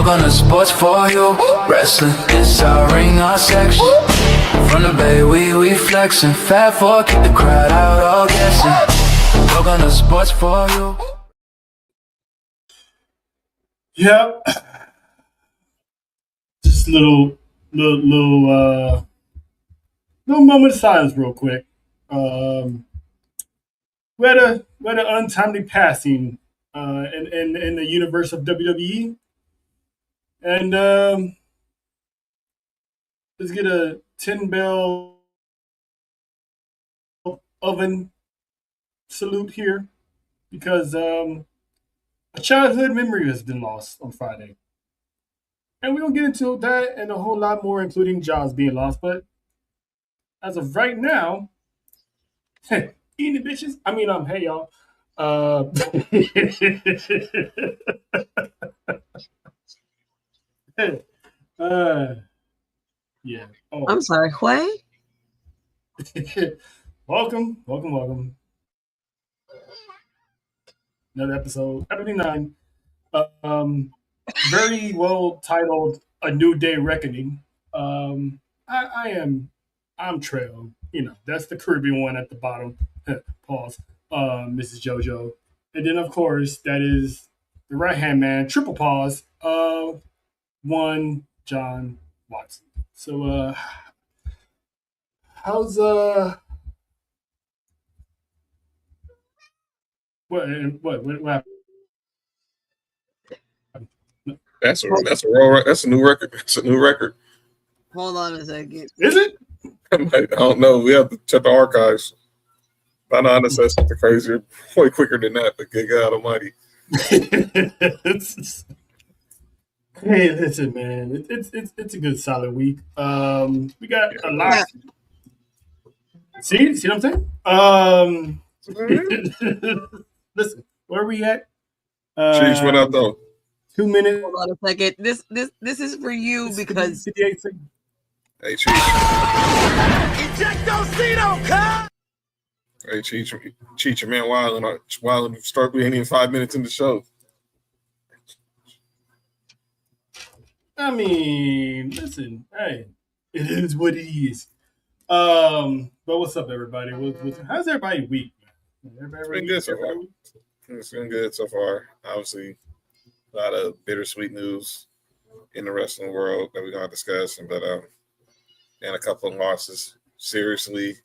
Welcome to Sports4UWrestling. It's our ring, our section. From the bay, we flexing. Fat four, keep the crowd out, all guessing. Welcome to Sports4U. Yep. Just little moment of silence, real quick. We had an untimely passing in the universe of WWE. And let's get a 10-bell oven salute here, because a childhood memory has been lost on Friday. And we're going to get into that and a whole lot more, including jobs being lost. But as of right now, eating the bitches. I mean, hey, y'all. Yeah. Oh. I'm sorry, what? Welcome. Another episode 9. Very well titled "A New Day Reckoning." I'm Trail. That's the Caribbean one at the bottom. Pause. Mrs. JoJo, and then of course that is the right hand man. Triple pause. One John Watson. So how's what happened? That's a new record. It's a new record. Hold on a second. Is it? I don't know. We have to check the archives. By now, unless that's something crazier, way quicker than that. But good God Almighty! Hey, listen, man. It's a good solid week. We got a lot. See what I'm saying? Listen, where are we at? Cheese went out though. 2 minutes. Hold on a second. This is for you because. 58 seconds. Hey, Cheese. Ejectocito, cut! Hey, Cheech, your man Wildin' start. We ain't even 5 minutes in the show. I mean, listen, hey, it is what it is. But what's up, everybody? How's everybody week? It's been good so far. It's been good so far. Obviously, a lot of bittersweet news in the wrestling world that we're gonna discuss, but and a couple of losses, seriously,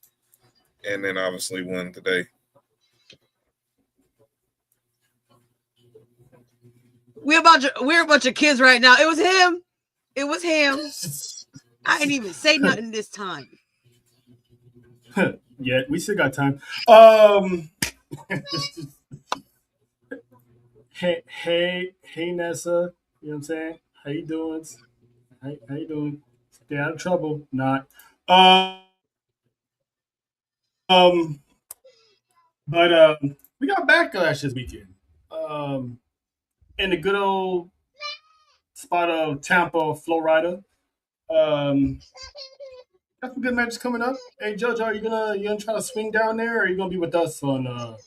and then obviously one today. We're a bunch of kids right now. It was him. I didn't even say nothing this time. Yeah, we still got time. Hey, Nessa. You know what I'm saying? How you doing? How you doing? Stay out of trouble. Not. But we got backlash this weekend. In the good old spot of Tampa, Florida. Got some good matches coming up. Hey, JoJo, are you gonna try to swing down there, or are you gonna be with us on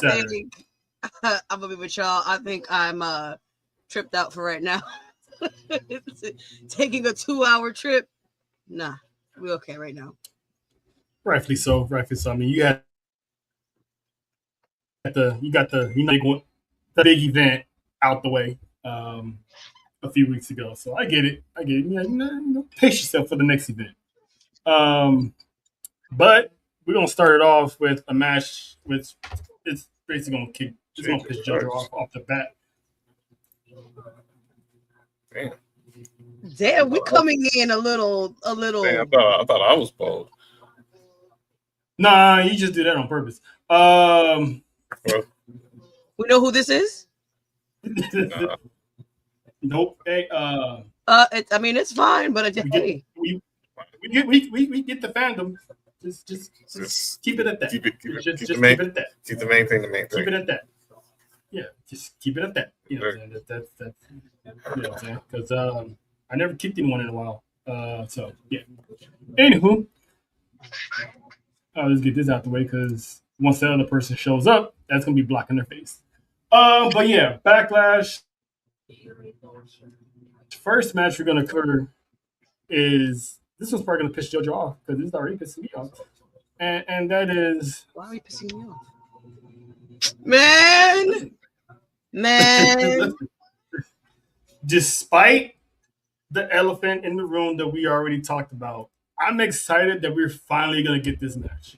Saturday? I'm gonna be with y'all. I think I'm tripped out for right now. Taking a 2-hour trip. Nah, we okay right now. Rightfully so. I mean, you got the big event out the way a few weeks ago. So I get it. Yeah, pace yourself for the next event. But we're gonna start it off with a match which it's basically gonna piss JoJo off the bat. Damn, we coming in a little. Damn, I thought I was bold. Nah, you just do that on purpose. Well, we know who this is? Nope. Hey, I mean, it's fine, but hey, we get the fandom. Just keep it at that. Keep Just the keep main, it at that. keep the main thing the main Keep thing. it at that. Yeah, just keep it at that. You know, Sure. what I'm saying? That's you know what I'm saying? Because I never kicked anyone in a while. So yeah. Anywho, let's get this out the way because once that other person shows up, that's gonna be blocking their face. But yeah, Backlash. First match we're gonna cover is this one's probably gonna piss JoJo off because this is already pissing me off, and that is why are you pissing me off, man? Man, despite the elephant in the room that we already talked about, I'm excited that we're finally gonna get this match.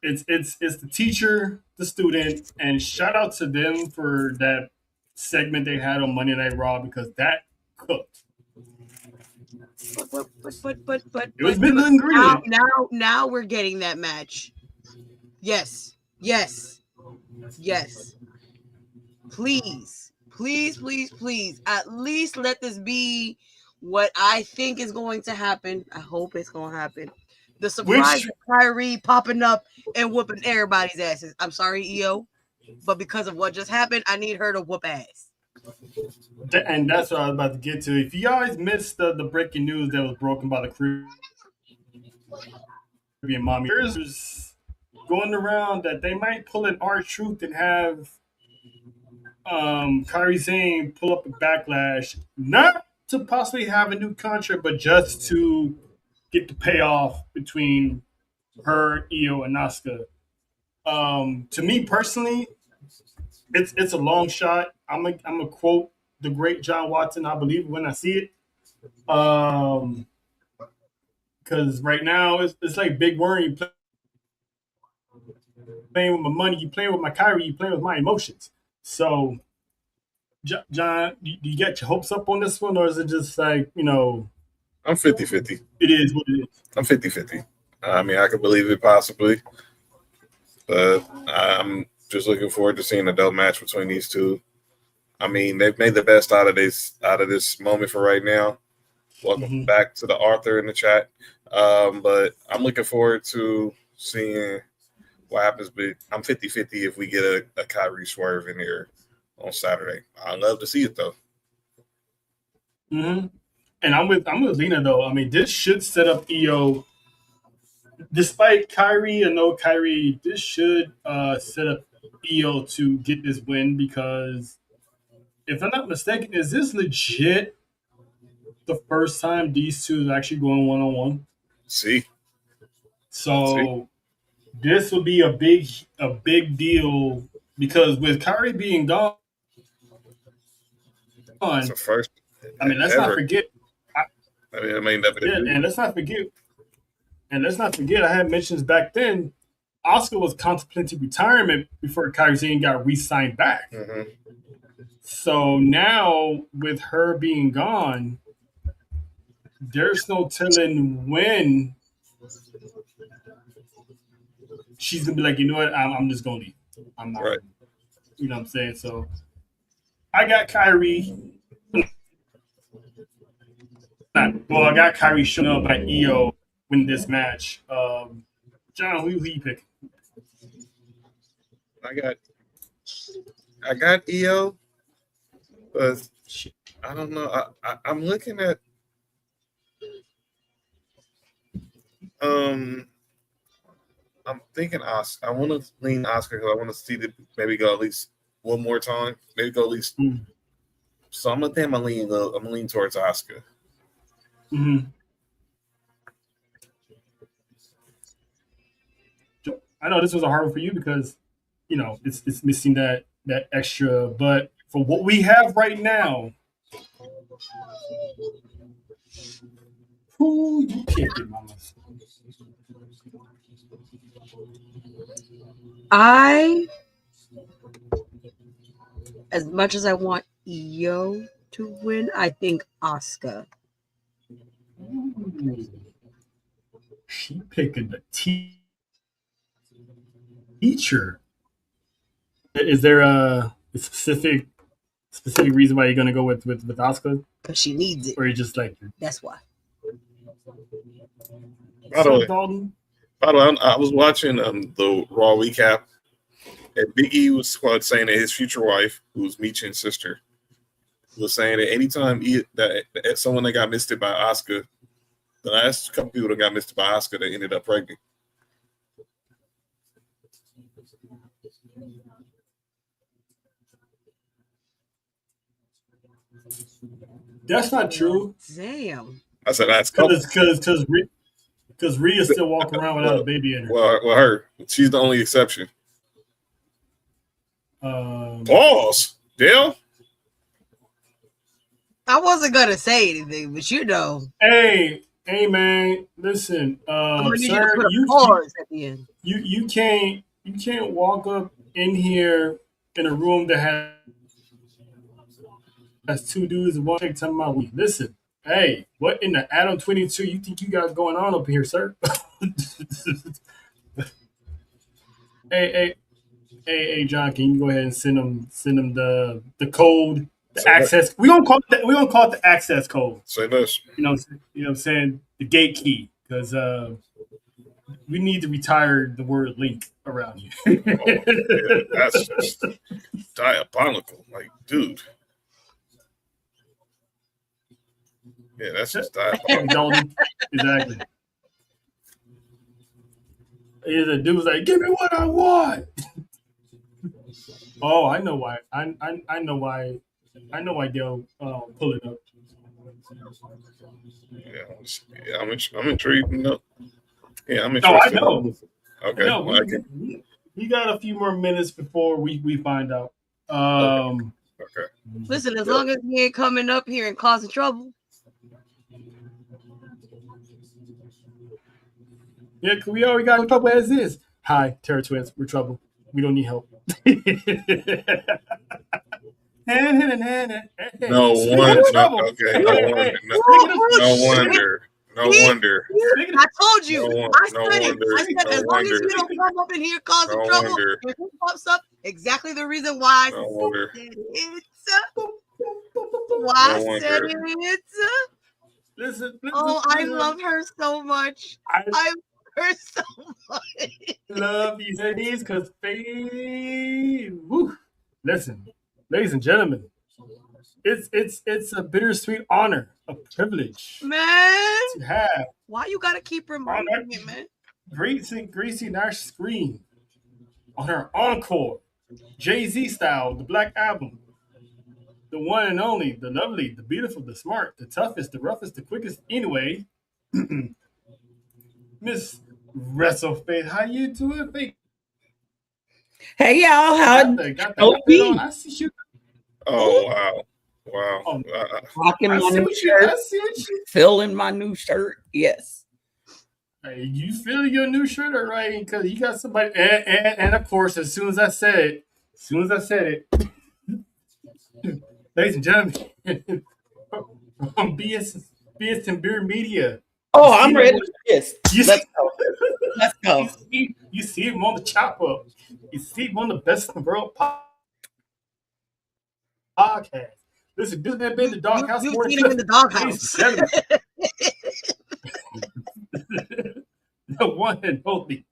It's the teacher, the student, and shout out to them for that segment they had on Monday Night Raw because that cooked. but It was been the ingredient. now we're getting that match. Yes. Please. At least let this be what I think is going to happen. I hope it's going to happen. The surprise of Kyrie popping up and whooping everybody's asses. I'm sorry, EO, but because of what just happened, I need her to whoop ass. And that's what I was about to get to. If you guys missed the breaking news that was broken by the Caribbean Mommy, there's going around that they might pull an R-Truth and have Kyrie Sane pull up a Backlash, not to possibly have a new contract, but just to get the payoff between her, Io, and Asuka. To me personally, it's a long shot. I'm a quote the great John Watson. I believe when I see it. Because right now it's like Big Worm. You playing with my money. You playing with my Kyrie. You playing with my emotions. So, John, do you get your hopes up on this one, or is it just like I'm 50-50. It is what it is. I'm 50-50. I mean, I could believe it possibly, but I'm just looking forward to seeing a dope match between these two. I mean, they've made the best out of this moment for right now. Welcome back to the Arthur in the chat. But I'm looking forward to seeing what happens. But I'm 50-50 if we get a Kyrie swerve in here on Saturday. I'd love to see it though. And I'm with Lena though. I mean, this should set up Io. Despite Kyrie and no Kyrie, this should set up Io to get this win because if I'm not mistaken, is this legit the first time these two is actually going one-on-one? See. So this would be a big deal because with Kyrie being gone, it's the first. I mean, let's not forget. And let's not forget. I had mentions back then. Asuka was contemplating retirement before Kyrie Sane got re-signed back. So now with her being gone, there's no telling when she's gonna be like, you know what, I'm just gonna leave. I'm not. Right. You know what I'm saying? So I got Kyrie. I got Kyrie showing up by Io win this match. John, who you pick? I got Io, but I don't know. I'm looking at I'm thinking Asuka. I want to lean Asuka because I want to see it maybe go at least one more time. Maybe go at least. So I'm gonna think I'm gonna lean towards Asuka. I know this was a hard one for you because it's missing that extra. But for what we have right now, who you picking, mama? As much as I want Io to win, I think Asuka. She picking the teacher. Is there a specific specific reason why you're gonna go with Asuka, because she needs it. or you just like That's why. By the way, Dalton? I was watching the Raw recap, and Big E was saying that his future wife, who's Michin's sister, was saying that anytime that someone that got misted by Asuka, the last couple people that got misted by Asuka, they ended up pregnant. That's not true. Damn. I said that's couple. Because Rhea's still walking around without a baby in her. Well, her. She's the only exception. Pause. Dale? I wasn't gonna say anything, but you know. Hey, man, listen, sir, pause at the end. You can't walk up in here in a room that has two dudes and one chick talking about we. Listen, hey, what in the Adam 22 you think you got going on up here, sir? Hey, John, can you go ahead and send them the code, the access? We gonna call it the access code. Say this. You know what I'm saying? The gate key, because we need to retire the word link around here. Yeah, that's just diabolical. Like, dude. Yeah, that's just diabolical. Exactly. The dude was like, "Give me what I want." Oh, I know why. I know why. I know why they'll pull it up. Yeah, I'm intrigued. No. Yeah, I'm No, interested. I know. Okay. No, we got a few more minutes before we find out. Okay. Listen, as long as he ain't coming up here and causing trouble. Yeah, cause we already got trouble as is. Hi, Terror Twins, we're trouble. We don't need help. No wonder. I told you. I said as long as you don't come up in here causing trouble, if it pops up, exactly the reason why I said it. Why I said it. Listen, I love her so much. I love her so much. Love these ladies because listen, ladies and gentlemen, it's a bittersweet honor, a privilege, man, to have. Why you gotta keep reminding me, man? Greasy Nash screen on her encore, Jay-Z style, the Black Album. The one and only, the lovely, the beautiful, the smart, the toughest, the roughest, the quickest. Anyway, Miss WrestleFaith, how you doing, Faith? Hey y'all, how got the on. I see you. Oh wow. Rocking my new shirt. I see what you feeling my new shirt. Yes. Hey, you feel your new shirt, all right? Because you got somebody, and of course, as soon as I said it, ladies and gentlemen, from BS and Beer Media. Oh, I'm ready for this. Let's go. Let's go. You see him on the chop up. You see him on the Best in the World podcast. Listen, this man been in the doghouse. You've seen him in the doghouse. The one and only.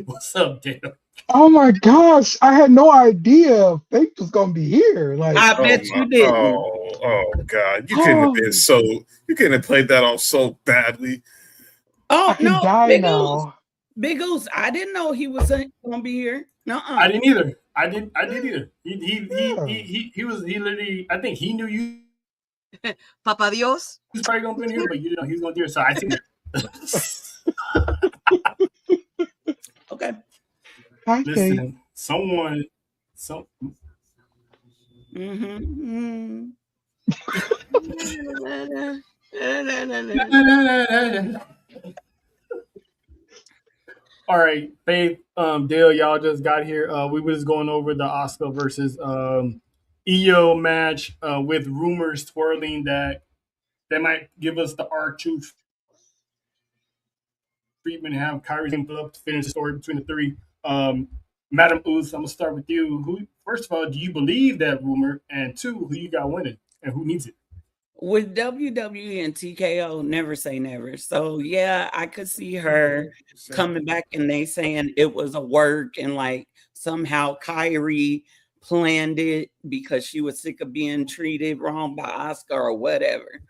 What's up, Dale? Oh my gosh, I had no idea Faith was gonna be here. Like, I bet you did. Oh God, you couldn't have been so. You couldn't have played that off so badly. Oh I can die Big now. Big Oos, I didn't know he was gonna be here. No, I didn't either. I didn't either. He was literally. I think he knew you. Papa Dios. He was probably gonna be in here, but you didn't know he was gonna do it. So I think. Okay. Hi, Listen, someone. Mm-hmm. All right, Faith, Dale, y'all just got here. We were just going over the Asuka versus EO match with rumors twirling that they might give us the R2 treatment and have Kyrie's name up to finish the story between the three. Madam Oos, I'm gonna start with you. Who first of all, do you believe that rumor? And two, who you got winning and who needs it? With WWE and TKO, never say never. So yeah, I could see her coming back and they saying it was a work and like somehow Kyrie planned it because she was sick of being treated wrong by Oscar or whatever.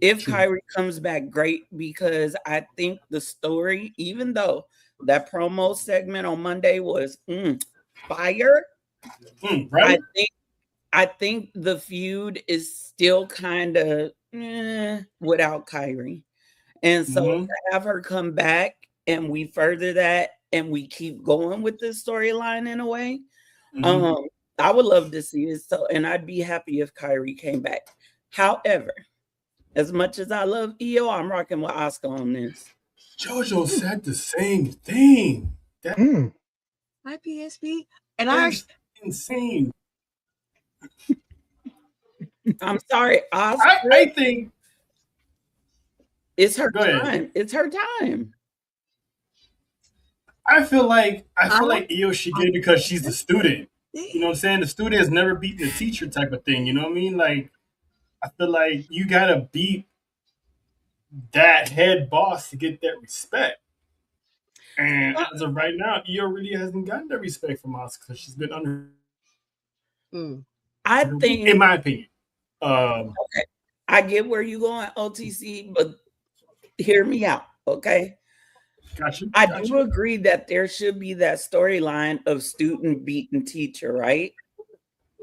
If Kyrie comes back, great, because I think the story, even though that promo segment on Monday was fire, Right? I think the feud is still kind of without Kyrie. And so to have her come back and we further that and we keep going with this storyline in a way, I would love to see it. So, and I'd be happy if Kyrie came back. However, as much as I love EO, I'm rocking with Oscar on this. JoJo said the same thing. That Hi, PSP. And is insane. I'm sorry, Oscar. I think it's her Go ahead. time. It's her time. I feel like Io should get it because she's the student. You know what I'm saying? The student has never beaten the teacher type of thing. You know what I mean? Like, I feel like you gotta beat that head boss to get that respect. And as of right now, Io really hasn't gotten that respect from Oscar because she's been under. I think, in my opinion, okay, I get where you're going, OTC, but hear me out, okay? Gotcha. I do agree that there should be that storyline of student beating teacher, right?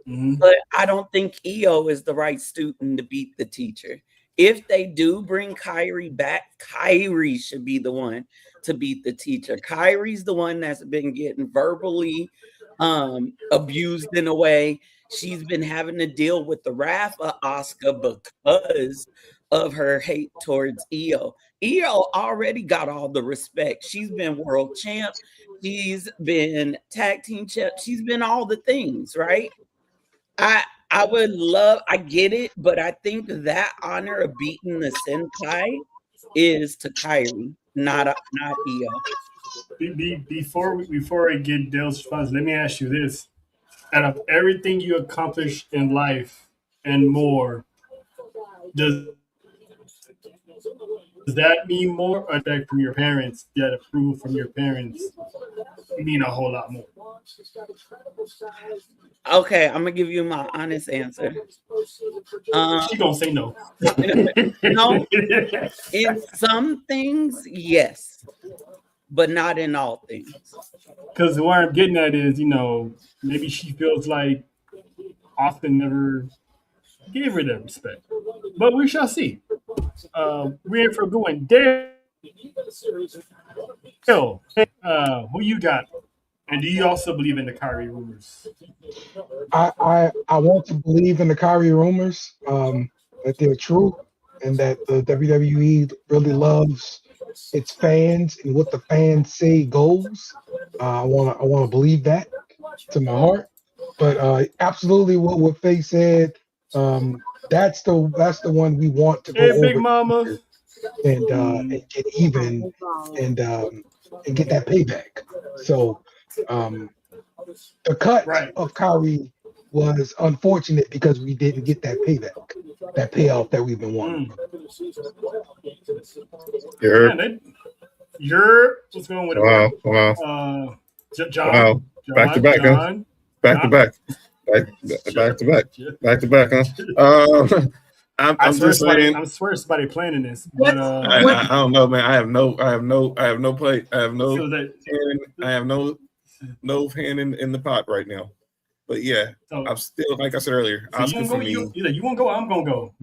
But I don't think EO is the right student to beat the teacher. If they do bring Kyrie back, Kyrie should be the one to beat the teacher. Kyrie's the one that's been getting verbally abused in a way. She's been having to deal with the wrath of Oscar because of her hate towards EO. EO already got all the respect. She's been world champ. She's been tag team champ. She's been all the things, right? I would love, I get it, but I think that honor of beating the Senpai is to Kyrie, not EO. Before I get Dale's response, let me ask you this. Out of everything you accomplished in life and more, does that mean more or respect from your parents, that approval from your parents mean a whole lot more? Okay, I'm gonna give you my honest answer. She gonna say no. No, in some things, yes, but not in all things. Because what I'm getting at is, maybe she feels like Austin never gave her that respect. But we shall see. We're in for a good one. Dale, who you got? And do you also believe in the Kyrie rumors? I want to believe in the Kyrie rumors, that they're true, and that the WWE really loves its fans, and what the fans say goes. I want to believe that to my heart. But absolutely, what Faye said, that's the one we want to go over. Big Mama, and get even, and get that payback. So the cut of Kyrie was unfortunate because we didn't get that payback, that payoff that we've been wanting. What's going with it? Wow. John. Wow. Back to back, huh? Back to back. Back to back, huh? I'm just saying. I swear somebody planning this, but I don't know, man. I have no play. I have no hand in the pot right now. But yeah, I'm still, like I said earlier, Oscar for me. You won't go. I'm gonna go.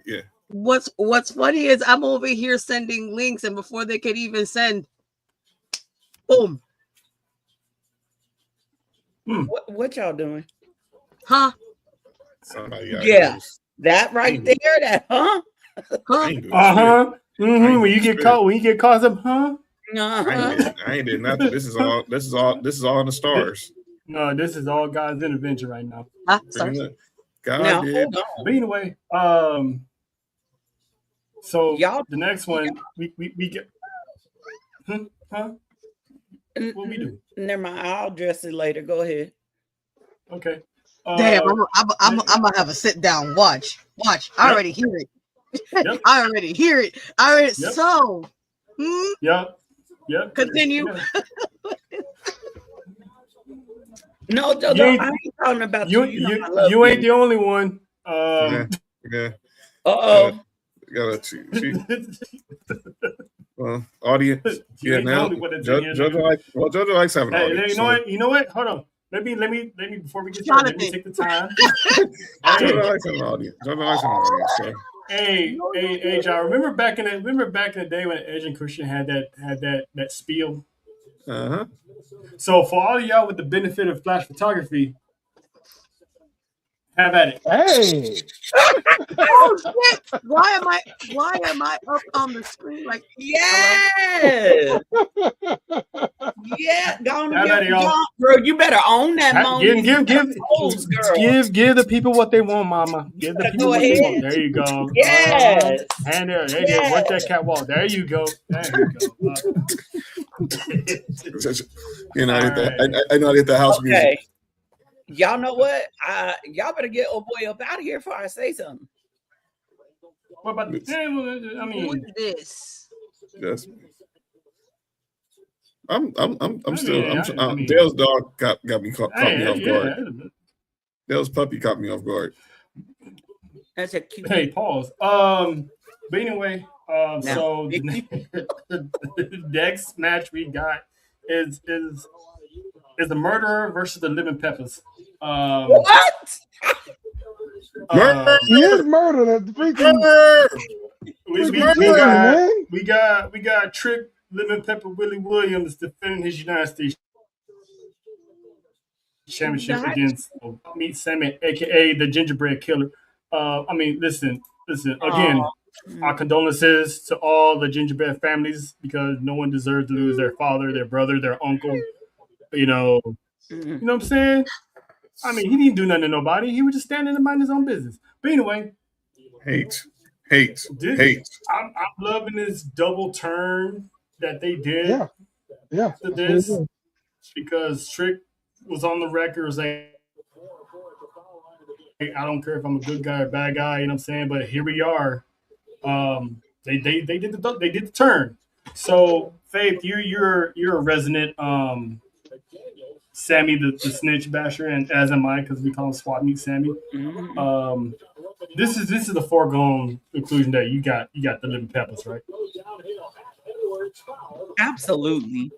Yeah. What's funny is I'm over here sending links, and before they could even send, boom. What y'all doing? Huh? Yeah, that right there. That huh? When you get caught, some I ain't did nothing. This is all in the stars. No, this is all God's intervention right now. God did. But anyway, so the next one we get. What we do? Never mind. I'll address it later. Go ahead. Okay. Damn, I'm gonna have a sit down. Watch. I already hear it. Yep. I already hear it. Yep. So. Yep. Continue. Yeah. No, Jojo, I ain't talking about you. You ain't the only one. Yeah. Uh-oh. Got a cheat. Well, audience. You ain't the now only one that's in here. Jojo likes having an audience. You know what? Hold on. Let me before we get started, let me take the time. Jojo likes having an audience. So. Hey, John. Remember back in the day when Edge and Christian had that spiel? Uh-huh. So for all of y'all with the benefit of flash photography, have at it. Hey. Oh shit! Why am I up on the screen like? Yeah. Yeah, bro. You better own that moment. Give the people what they want, Mama. Give the people what they want. There you go. Yes. And there you go. Work that catwalk. There you go. You know, I know I hit the house music. Y'all know what? Y'all better get old boy up out of here before I say something. What about who is this? Yes. I'm still. Dale's dog got me caught me off guard. Dale's puppy caught me off guard. That's a cute. Hey, pause. But anyway, so the next match we got is the Murderer versus the Living Peppers. What? He is murder. That freaking we got Trick Living Pepper Willie Williams defending his United States Championship against Meat Sammy, aka the Gingerbread Killer. Listen. Again, our condolences to all the Gingerbread families because no one deserves to lose their father, their brother, their uncle. You know what I'm saying? I mean, he didn't do nothing to nobody. He was just standing and minding his own business. But anyway, hate. I'm loving this double turn that they did. Yeah. To this because Trick was on the record saying, I don't care if I'm a good guy or bad guy, you know what I'm saying? But here we are. They did the turn. So Faith, you're a resident Sammy the snitch basher, and as am I because we call him Swat Meat Sammy. This is the foregone conclusion that you got the Living Peppers, right? Absolutely.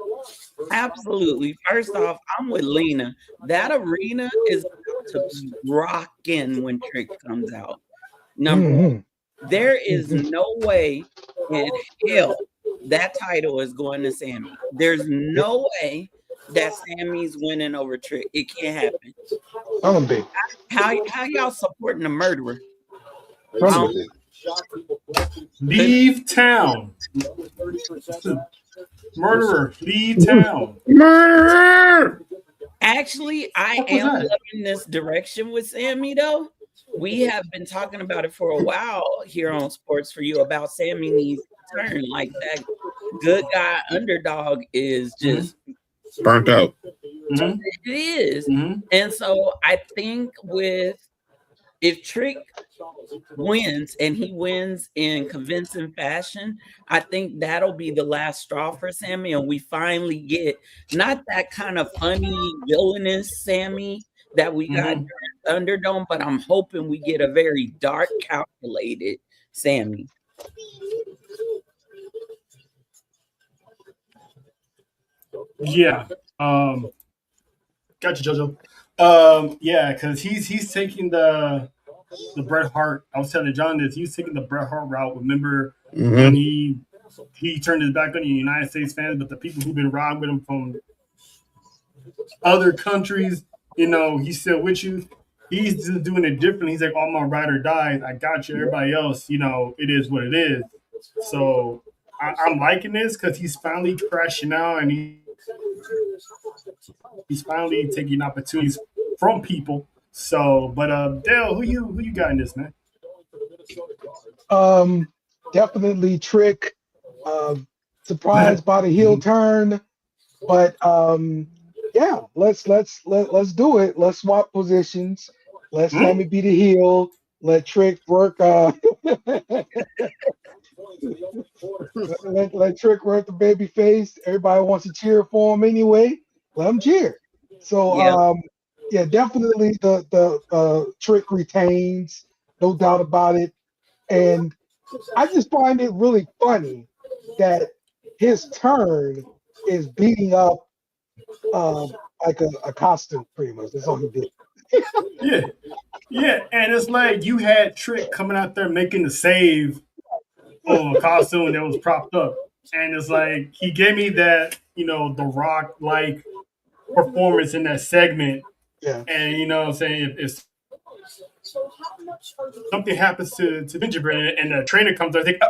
First off, I'm with Lena. That arena is to be rocking when Trick comes out. Number one, there is no way in hell that title is going to Sammy. There's no way that Sammy's winning over Trick. It can't happen. How y'all supporting the murderer? Leave town. Murderer, leave town. Murderer! Actually, I am loving this direction with Sammy, though. We have been talking about it for a while here on Sports for You about Sammy needs to turn. Like that good guy underdog is just burnt out. It is. And so I think if Trick wins and he wins in convincing fashion, I think that'll be the last straw for Sammy, and we finally get not that kind of funny villainous Sammy that we got Thunderdome, but I'm hoping we get a very dark, calculated Sammy. Yeah. Gotcha, JoJo. Yeah, because he's taking the Bret Hart. I was telling John this. He's taking the Bret Hart route. Remember when he turned his back on the United States fans, but the people who've been riding with him from other countries, he's still with you. He's just doing it differently. He's like, "Oh, my ride or die. I got you." Everybody else, it is what it is. So I'm liking this because he's finally crashing out and he's finally taking opportunities from people. So, but Dale, who you got in this, man? Definitely Trick. Surprised by the heel turn, but yeah, let's do it. Let's swap positions. Let Sammy be the heel. Let Trick work. Let Trick work the baby face. Everybody wants to cheer for him anyway. Let him cheer. So yeah, definitely the Trick retains, no doubt about it. And I just find it really funny that his turn is beating up like a costume, pretty much. That's all he did. Yeah, and it's like you had Trick coming out there making the save on a costume that was propped up, and it's like he gave me that, The Rock like performance in that segment. Yeah, and what I'm saying, if something happens to Gingerbread and the trainer comes, I think.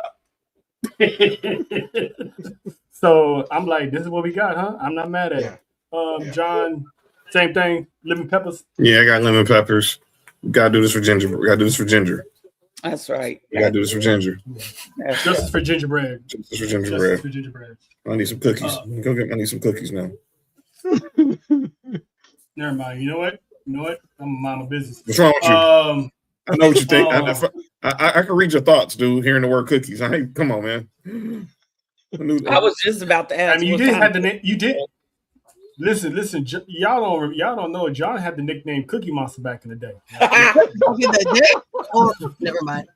So I'm like, this is what we got, huh? I'm not mad at it. John, same thing. Lemon peppers. Yeah, I got lemon peppers. We gotta do this for Ginger. We gotta do this for Ginger. That's right. We gotta do this for Ginger. Justice for Gingerbread. Justice for Gingerbread. Justice for Gingerbread. I need some cookies. I need some cookies now. Never mind. You know what? I'm a mama business. What's wrong with you? I know what you think. I can read your thoughts, dude. Hearing the word cookies. Come on, man. I was just about to ask. I mean, you did have the name. You did. Listen. Y'all don't know. John had the nickname Cookie Monster back in the day. Oh, never mind.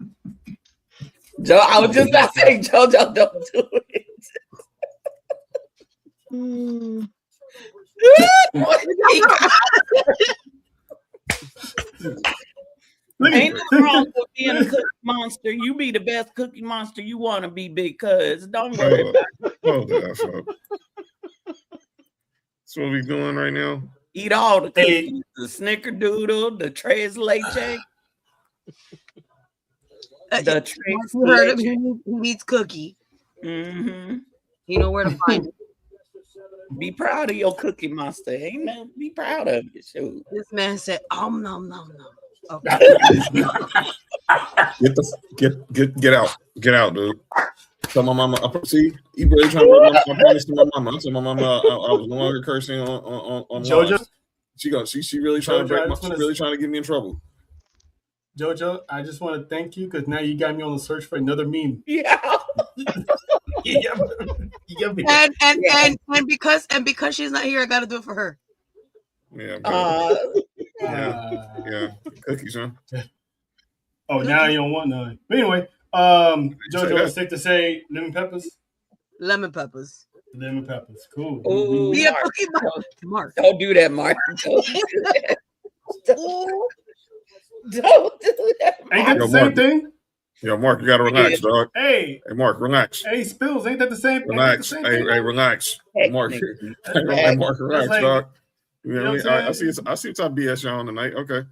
Joe, I was just about to say, JoJo, don't do it. Ain't nothing wrong with being a cookie monster. You be the best cookie monster you want to be, because don't worry about it. Hold that, folks. That's what we doing right now. Eat all the cookies, the snickerdoodle, the tres leche. The tres you heard him. He needs cookie. Mm-hmm. You know where to find it. Be proud of your cookie monster. Ain't no, be proud of it. Shoot. This man said, nom nom nom. Okay. Get out, dude. Tell my mama. See, you really trying to break my promise to my mama. I told my mama I was no longer cursing on JoJo. She really trying to break my. She really trying to get me in trouble. JoJo, I just want to thank you because now you got me on the search for another meme. Yeah. And because she's not here, I gotta do it for her. Yeah. Cookies, huh? Oh, now you don't want none. But anyway, JoJo, it's safe to say lemon peppers. Lemon peppers. Lemon peppers. Cool. Ooh, yeah, Mark. Don't do that, Mark. Don't do that. Don't do that. Ain't that the same thing? Yo, Mark, you gotta relax, dog. Hey, Mark, relax. Hey, Spills, ain't that the same? Relax. Hey, relax. Mark, Mark, relax, like, dog. You know what I see what type of BS y'all on tonight. Okay.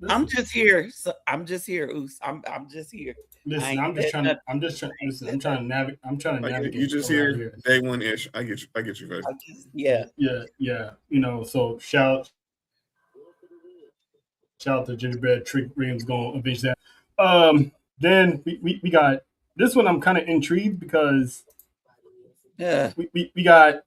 I'm just here. So I'm just here, Oos. I'm just here. Listen, I'm trying to navigate. You just here day one ish. I get you, guys. Yeah. So shout out to Gingerbread. Trick Williams gonna avenge that. Then we got this one. I'm kind of intrigued because we got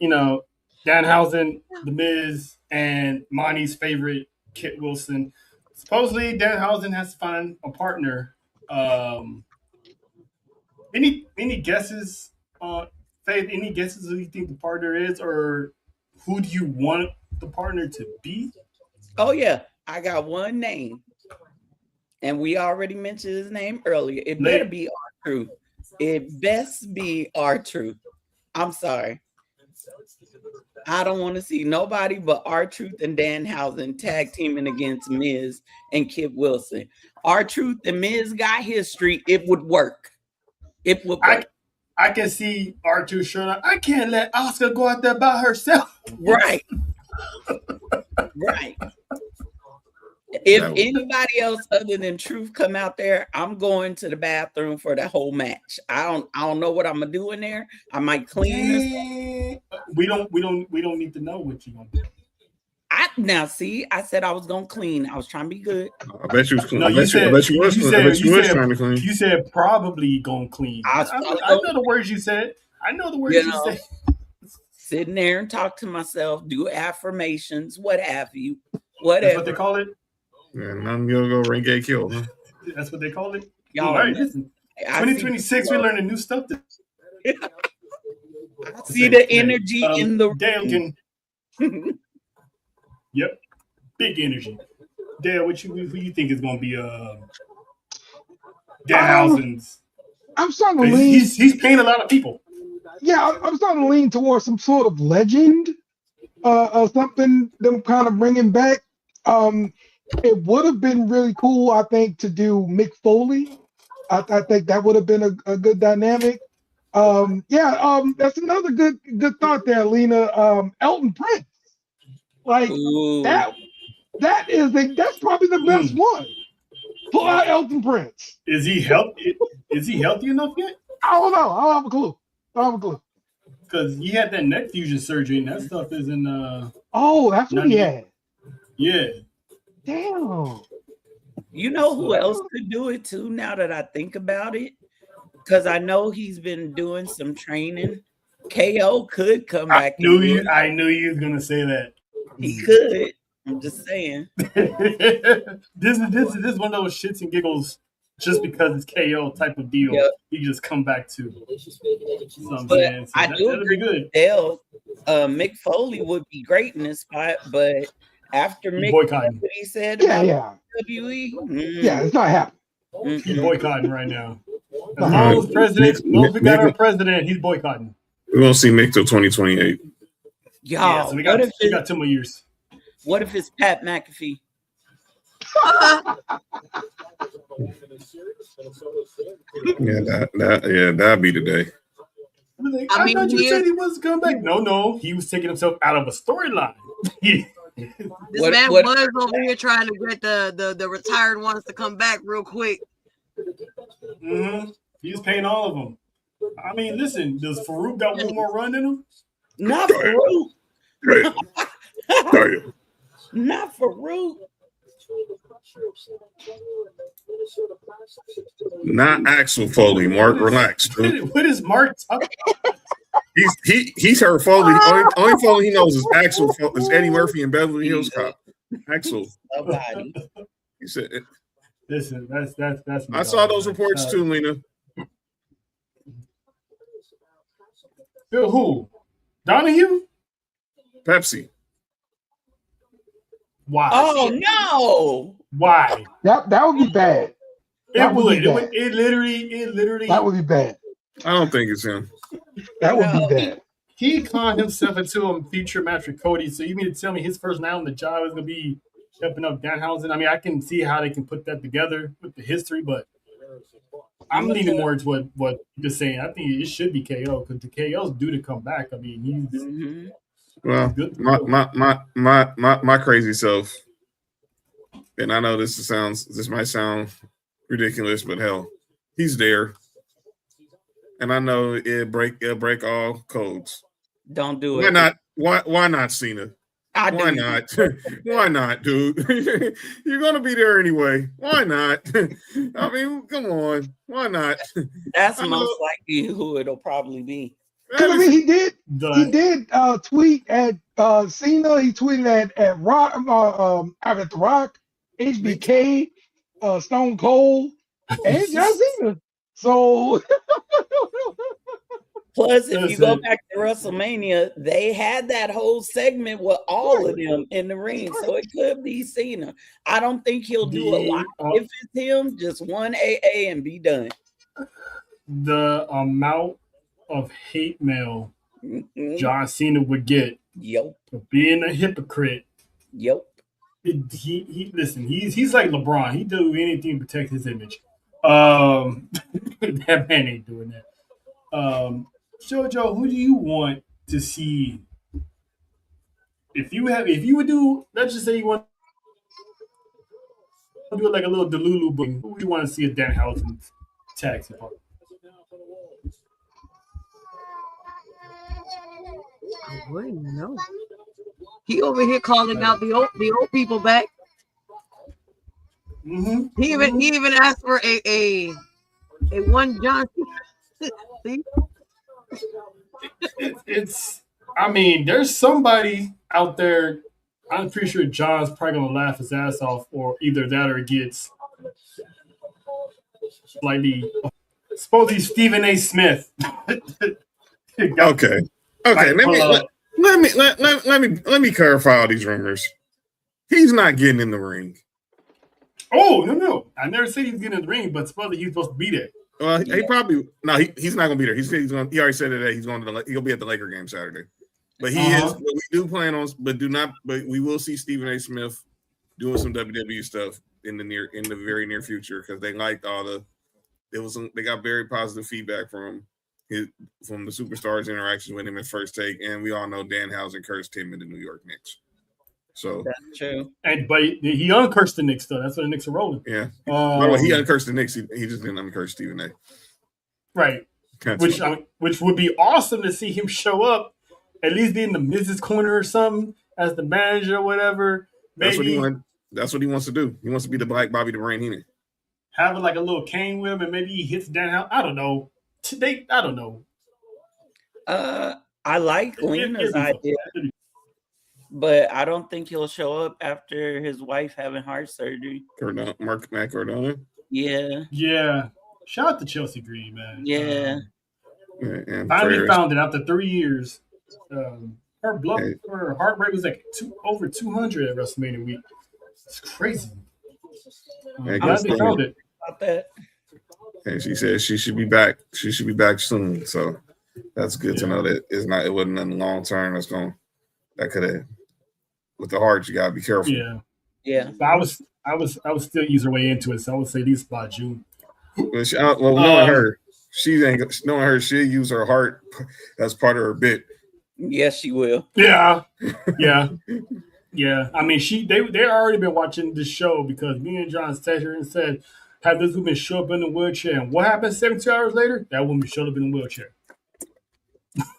Danhausen, The Miz, and Monty's favorite Kit Wilson. Supposedly Danhausen has to find a partner. Any guesses, Faith? Any guesses who you think the partner is, or who do you want the partner to be? Oh yeah, I got one name, and we already mentioned his name earlier. It better be R-Truth. It best be R-Truth. I'm sorry. I don't want to see nobody but R-Truth and Danhausen tag teaming against Miz and Kid Wilson. R-Truth and Miz got history. It would work. It would work. I can see R-Truth showing up. I can't let Oscar go out there by herself. Right. Right. If anybody else other than Truth come out there, I'm going to the bathroom for the whole match. I don't know what I'm gonna do in there. I might clean this. We don't need to know what you're gonna do. I said I was gonna clean. I was trying to be good. I bet you was clean. No, I bet you was trying to clean. You said probably gonna clean. I know the words you said. I know the words you said. sitting there and talk to myself, do affirmations, what have you, That's whatever. what they call it. And I'm gonna go Renge Kill. Huh? That's what they call it. Y'all, All right, listen. 2026, we're learning new stuff. I see the energy in the Dale can. Yep, big energy. Dale, who you think is going to be Danhausen's? I'm starting to lean. He's paying a lot of people. Yeah, I'm starting to lean towards some sort of legend, something them kind of bringing back. It would have been really cool, I think, to do Mick Foley. I think that would have been a good dynamic. That's another good thought there, Lena. Elton Prince, like that's probably the best one. Pull out Elton Prince. Is he healthy? Is he healthy enough yet? I don't know. I don't have a clue. Because he had that neck fusion surgery, and that stuff is in. Oh, that's what he had. Yeah. Damn. You know who else could do it too? Now that I think about it, because I know he's been doing some training. KO could come back. I knew you was gonna say that. He could. I'm just saying. This is one of those shits and giggles, just because it's KO type of deal. Yep. He just come back to. But I do agree with Dale. Mick Foley would be great in this spot, but after Mick, what he said about WWE, it's not happening. He's boycotting right now. As long as we got our president, he's boycotting. We won't see Mick till 2028. Yeah, so we got 2 more years. What if it's Pat McAfee? That'd be the day. I thought you said he wasn't coming back. No, he was taking himself out of a storyline. This man was over here trying to get the retired ones to come back real quick. Mm-hmm. He's paying all of them. I mean, listen, does Farouk got one more run in him? Not Farouk. Not Farouk. Not Axel Foley. Mark, relax. What is Mark talking about? He's heard Foley. Only Foley he knows is Axel. Is Eddie Murphy in Beverly Hills Cop. Axel. He said. Listen, that's. I saw those reports too, Lena. Who? Donahue? Pepsi. Why? Oh no! Why? That would be bad. It literally. That would be bad. I don't think it's him. That would be bad. He conned himself into a future match with Cody. So you mean to tell me his first night on the job is gonna be helping up Danhausen? I mean, I can see how they can put that together with the history, but I'm leaning more towards what you're saying. I think it should be KO because the KO's due to come back. I mean, he's well, my crazy self, and I know this might sound ridiculous, but hell, he's there, and I know it'll break all codes. Don't do it. Why not? Why not, Cena? Why not? Why not, dude? You're gonna be there anyway. Why not? I mean, come on. Why not? That's most likely who it'll probably be. I mean, he did tweet at Cena. He tweeted at Rock, at The Rock, HBK, Stone Cold, and John Cena. So. Plus, if you go back to WrestleMania, they had that whole segment with all of them in the ring. So it could be Cena. I don't think he'll do a lot. If it's him, just one AA and be done. The amount of hate mail John Cena would get for being a hypocrite. He's like LeBron. He do anything to protect his image. That man ain't doing that. Jojo, who do you want to see? If you would do, let's just say you want to do like a little Delulu book, who would you want to see a Danhausen tag team partner? I wouldn't know. He over here calling out the old people back. Mm-hmm. He even asked for a one John. See? It's I mean, there's somebody out there. I'm pretty sure John's probably gonna laugh his ass off, or either that or it gets slightly. Supposedly Stephen A. Smith. Okay. Like, Let me clarify all these rumors. He's not getting in the ring. Oh no! I never said he's getting in the ring, but supposedly he's supposed to be there. Well, he probably he's not gonna be there. He said he already said today he's going to he'll be at the Laker game Saturday. But he is. But we do plan on. But we will see Stephen A. Smith doing some WWE stuff in the very near future because they liked all the. They got very positive feedback from the superstars' interactions with him at First Take, and we all know Danhausen cursed him in the New York Knicks. So that's true. But he uncursed the Knicks though. That's why the Knicks are rolling. Yeah. Well, he uncursed the Knicks. He just didn't uncurse Stephen A. Right. Which would be awesome to see him show up, at least be in the Mrs. Corner or something as the manager or whatever. That's what he wants to do. He wants to be the Black Bobby the Brain Heenan. Having like a little cane with him, and maybe he hits Danhausen. I don't know. I don't know. I like Lena's idea, but I don't think he'll show up after his wife having heart surgery. Matt Cardona? Yeah. Yeah. Shout out to Chelsea Green, man. Yeah. Finally found it after 3 years. Her heart rate was like over 200 at WrestleMania week. It's crazy. Glad they found it. About that. And she said she should be back. She should be back soon. So that's good to know that it wasn't in the long term. That could have with the heart. You gotta be careful. Yeah. But I was still ease her way into it. So I would say at least by June. Knowing her, she'll use her heart as part of her bit. Yes, she will. Yeah. I mean, they already been watching this show because me and John texted her and said, "Have this woman show up in a wheelchair?" And what happened 72 hours later? That woman showed up in a wheelchair.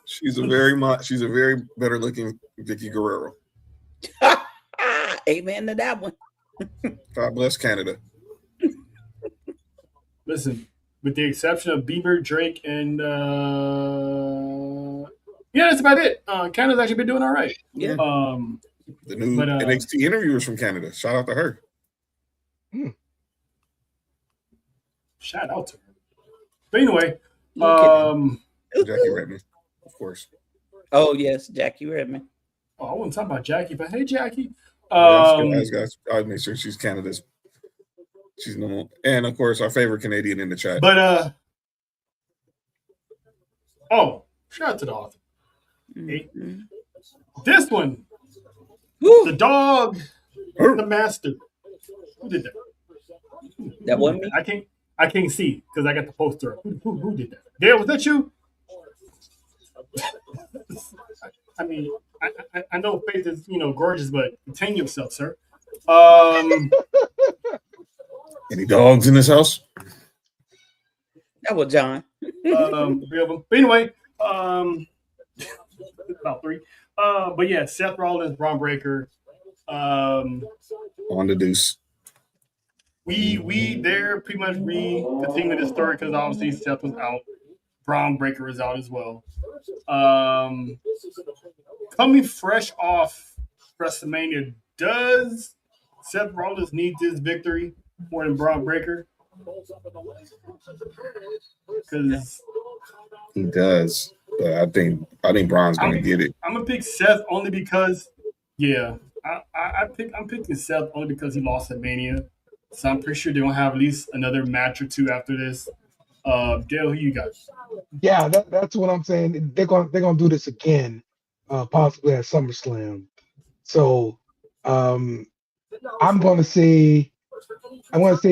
She's a very better looking Vicky Guerrero. Amen to that one. God bless Canada. Listen, with the exception of Bieber, Drake, and that's about it. Canada's actually been doing all right. Yeah. The new NXT interviewers from Canada. Shout out to her. Shout out to her. But anyway, Jackie Redmond, of course. Oh yes, Jackie Redmond. Oh, I wasn't talking about Jackie, but hey, Jackie. I'll make sure she's Canada's. She's normal, and of course, our favorite Canadian in the chat. But shout out to the author. Hey. This one, the dog, the master. Who did that? That wasn't me. I can't see because I got the poster. Who did that? Dale, was that you? I mean, I know Faith is gorgeous, but contain yourself, sir. Any dogs in this house? That was John. 3 of them. But anyway, about 3. But yeah, Seth Rollins, Braun Breaker. On the deuce. They're pretty much continuing the story because obviously Seth was out. Braun Breaker is out as well. Coming fresh off WrestleMania, does Seth Rollins need this victory more than Braun Breaker? Because he does, but I think Braun's going to get it. I'm gonna pick Seth only because, I'm picking Seth only because he lost at Mania. So I'm pretty sure they're gonna have at least another match or 2 after this. Dale, who you got? Yeah, that's what I'm saying. They're gonna do this again, possibly at SummerSlam. So I'm gonna say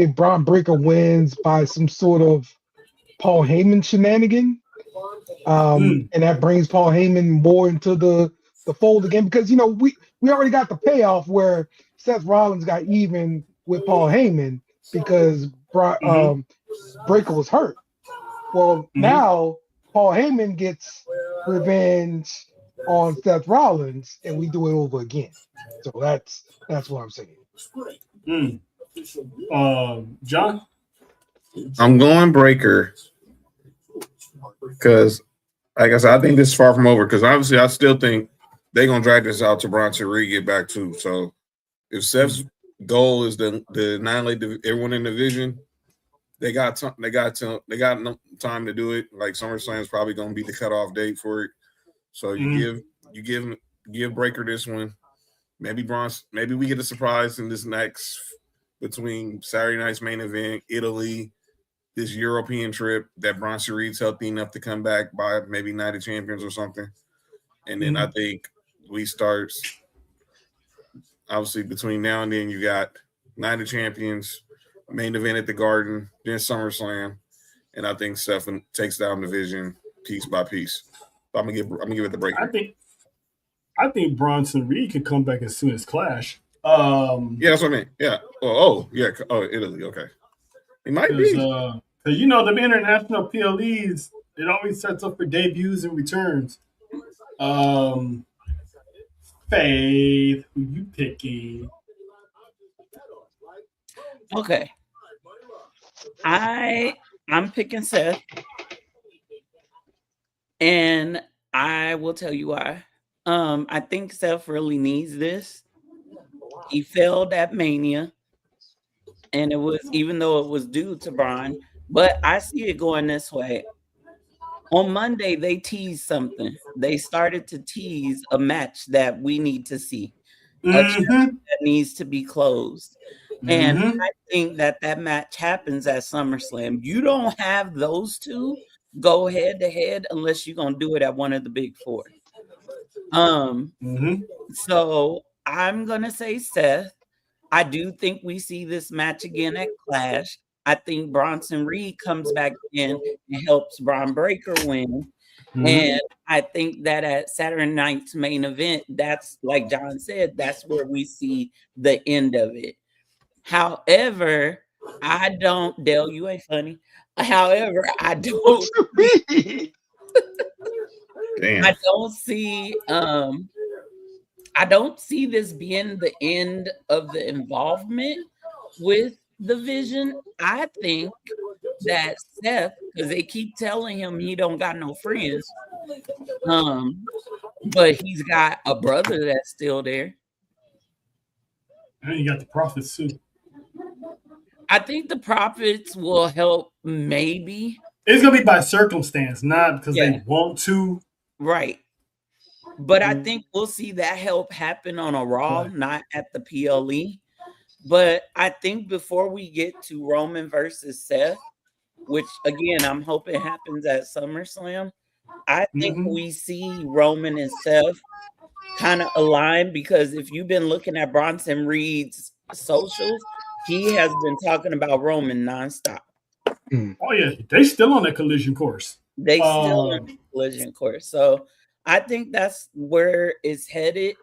Braun Breaker wins by some sort of Paul Heyman shenanigan. And that brings Paul Heyman more into the fold again because we already got the payoff where Seth Rollins got even with Paul Heyman because Breaker was hurt. Well, now Paul Heyman gets revenge on Seth Rollins, and we do it over again. So that's what I'm saying. John? I'm going Breaker because like I said, I think this is far from over because obviously I still think they're gonna drag this out to Bronson Reed get back too. So if Seth's goal is to annihilate everyone in the division, they got time to do it. Like SummerSlam is probably gonna be the cutoff date for it. So you give Breaker this one. Maybe we get a surprise in this next between Saturday night's main event, Italy, this European trip that Bronson Reed's healthy enough to come back by maybe Night of Champions or something. And then I think we start obviously between now and then you got Night of Champions, main event at the Garden, then SummerSlam, and I think Seth takes down the division piece by piece. I'm gonna give it the break. I think Bronson Reed could come back as soon as Clash. Yeah, that's what I mean. Yeah. Yeah. Oh, Italy. Okay. It might be. Because the international PLEs, it always sets up for debuts and returns. Faith, who you picking? Okay. I'm picking Seth. And I will tell you why. I think Seth really needs this. He failed at Mania. And it was, even though it was due to Braun, but I see it going this way. On Monday, they teased something. They started to tease a match that we need to see. A chapter that needs to be closed. And I think that match happens at SummerSlam. You don't have those two go head to head unless you're going to do it at one of the big four. So I'm going to say Seth. I do think we see this match again at Clash. I think Bronson Reed comes back in and helps Braun Breaker win. And I think that at Saturday night's main event, that's like John said, that's where we see the end of it. However, I don't, Dale, you ain't funny. However, I don't I don't see this being the end of the involvement with the Vision. I think that Seth, because they keep telling him he don't got no friends, but he's got a brother that's still there. And you got the Prophets too. I think the Prophets will help, maybe. It's gonna be by circumstance, not because they want to. Right. But I think we'll see that help happen on a Raw, not at the PLE. But I think before we get to Roman versus Seth, which again, I'm hoping happens at SummerSlam, I think we see Roman and Seth kind of align, because if you've been looking at Bronson Reed's socials, he has been talking about Roman nonstop. Oh yeah, they still on that collision course. They still on the collision course. So I think that's where it's headed.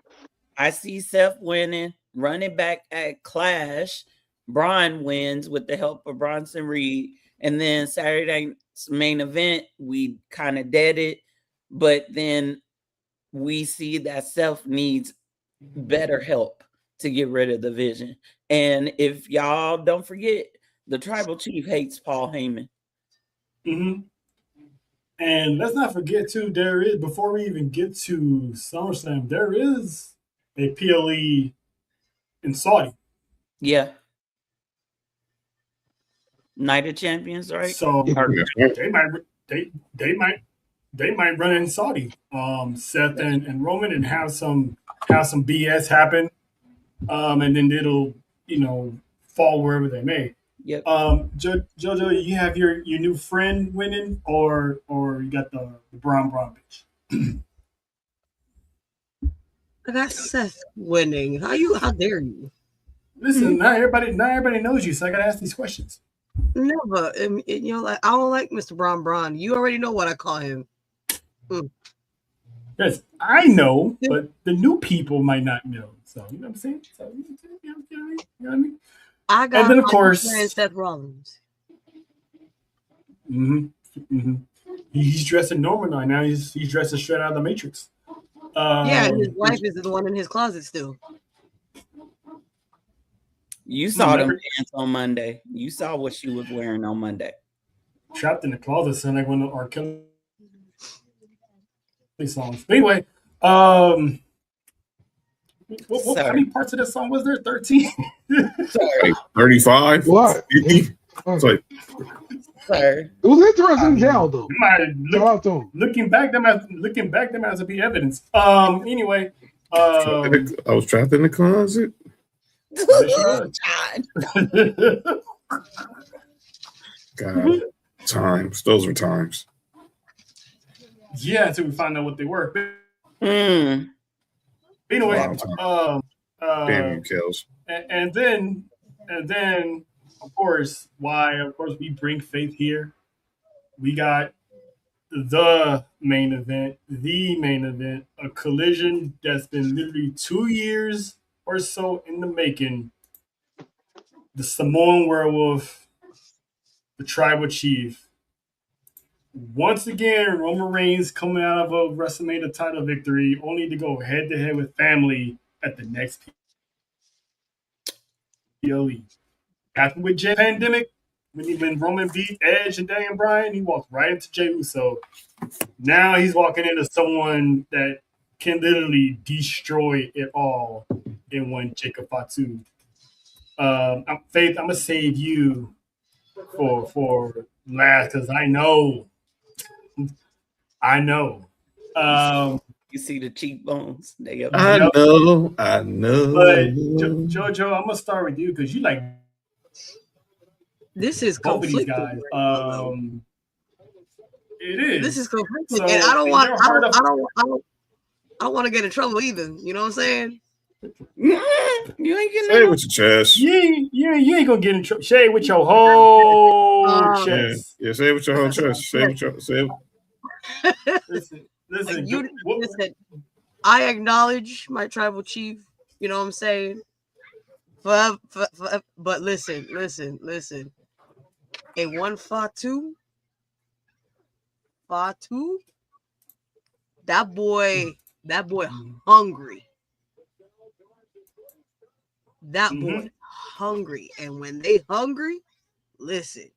I see Seth winning, running back at Clash. Braun wins with the help of Bronson Reed. And then Saturday night's main event, we kind of dead it. But then we see that Seth needs better help to get rid of the Vision. And if y'all don't forget, the Tribal Chief hates Paul Heyman. And let's not forget too, there is, before we even get to SummerSlam, there is a PLE in Saudi. Yeah. Night of Champions, right? So they might run in Saudi, Seth and Roman, and have some BS happen, and then it'll fall wherever they may. Yep. Jojo, you have your new friend winning, or you got the Braun bitch? That's Seth winning. How dare you? Listen, not everybody knows you, so I gotta ask these questions. Never. Like, I don't like Mr. Braun. You already know what I call him. Yes, I know, but the new people might not know. So you know what I'm saying? So, you know what I mean? I got, and then of course Seth Rollins. He's dressing normal now. He's dressing straight out of the Matrix. And his wife is the one in his closet still. You saw them dance on Monday. You saw what she was wearing on Monday. Trapped in the closet, sound like one of R. Kelly. songs. But anyway, how Sir. many parts of this song was there? 13. Sir. 35. What? It's like, Sir. It was interesting tell though. Shout out to him. Looking back, them has to be evidence. Anyway, I was trapped in the closet. God, times. Those were times. Yeah, until we find out what they were. Mm. Anyway, Damn you, Kels. and then, of course, we bring Faith here. We got the main event, a collision that's been literally 2 years or so in the making. The Samoan Werewolf, the Tribal Chief. Once again, Roman Reigns coming out of a WrestleMania title victory, only to go head to head with family at the next PLE. Happened with Jay Pandemic when Roman beat Edge and Daniel Bryan, he walked right into Jey Uso. Now he's walking into someone that can literally destroy it all in one Jacob Fatu. Faith, I'm gonna save you for last because I know. You see the cheekbones? I know. But JoJo, I'm gonna start with you because you like this is both of these conflicting. guys. It is. This is conflicting, So, and I don't want to get in trouble either. You know what I'm saying? You ain't getting Say it with your chest. You ain't gonna get in trouble. Say it with your whole chest. Yeah, say it with your whole chest. Say it. Listen, listen. I acknowledge my tribal chief. You know what I'm saying? But listen. A one Fatu, that boy hungry. That boy hungry, and when they hungry, listen.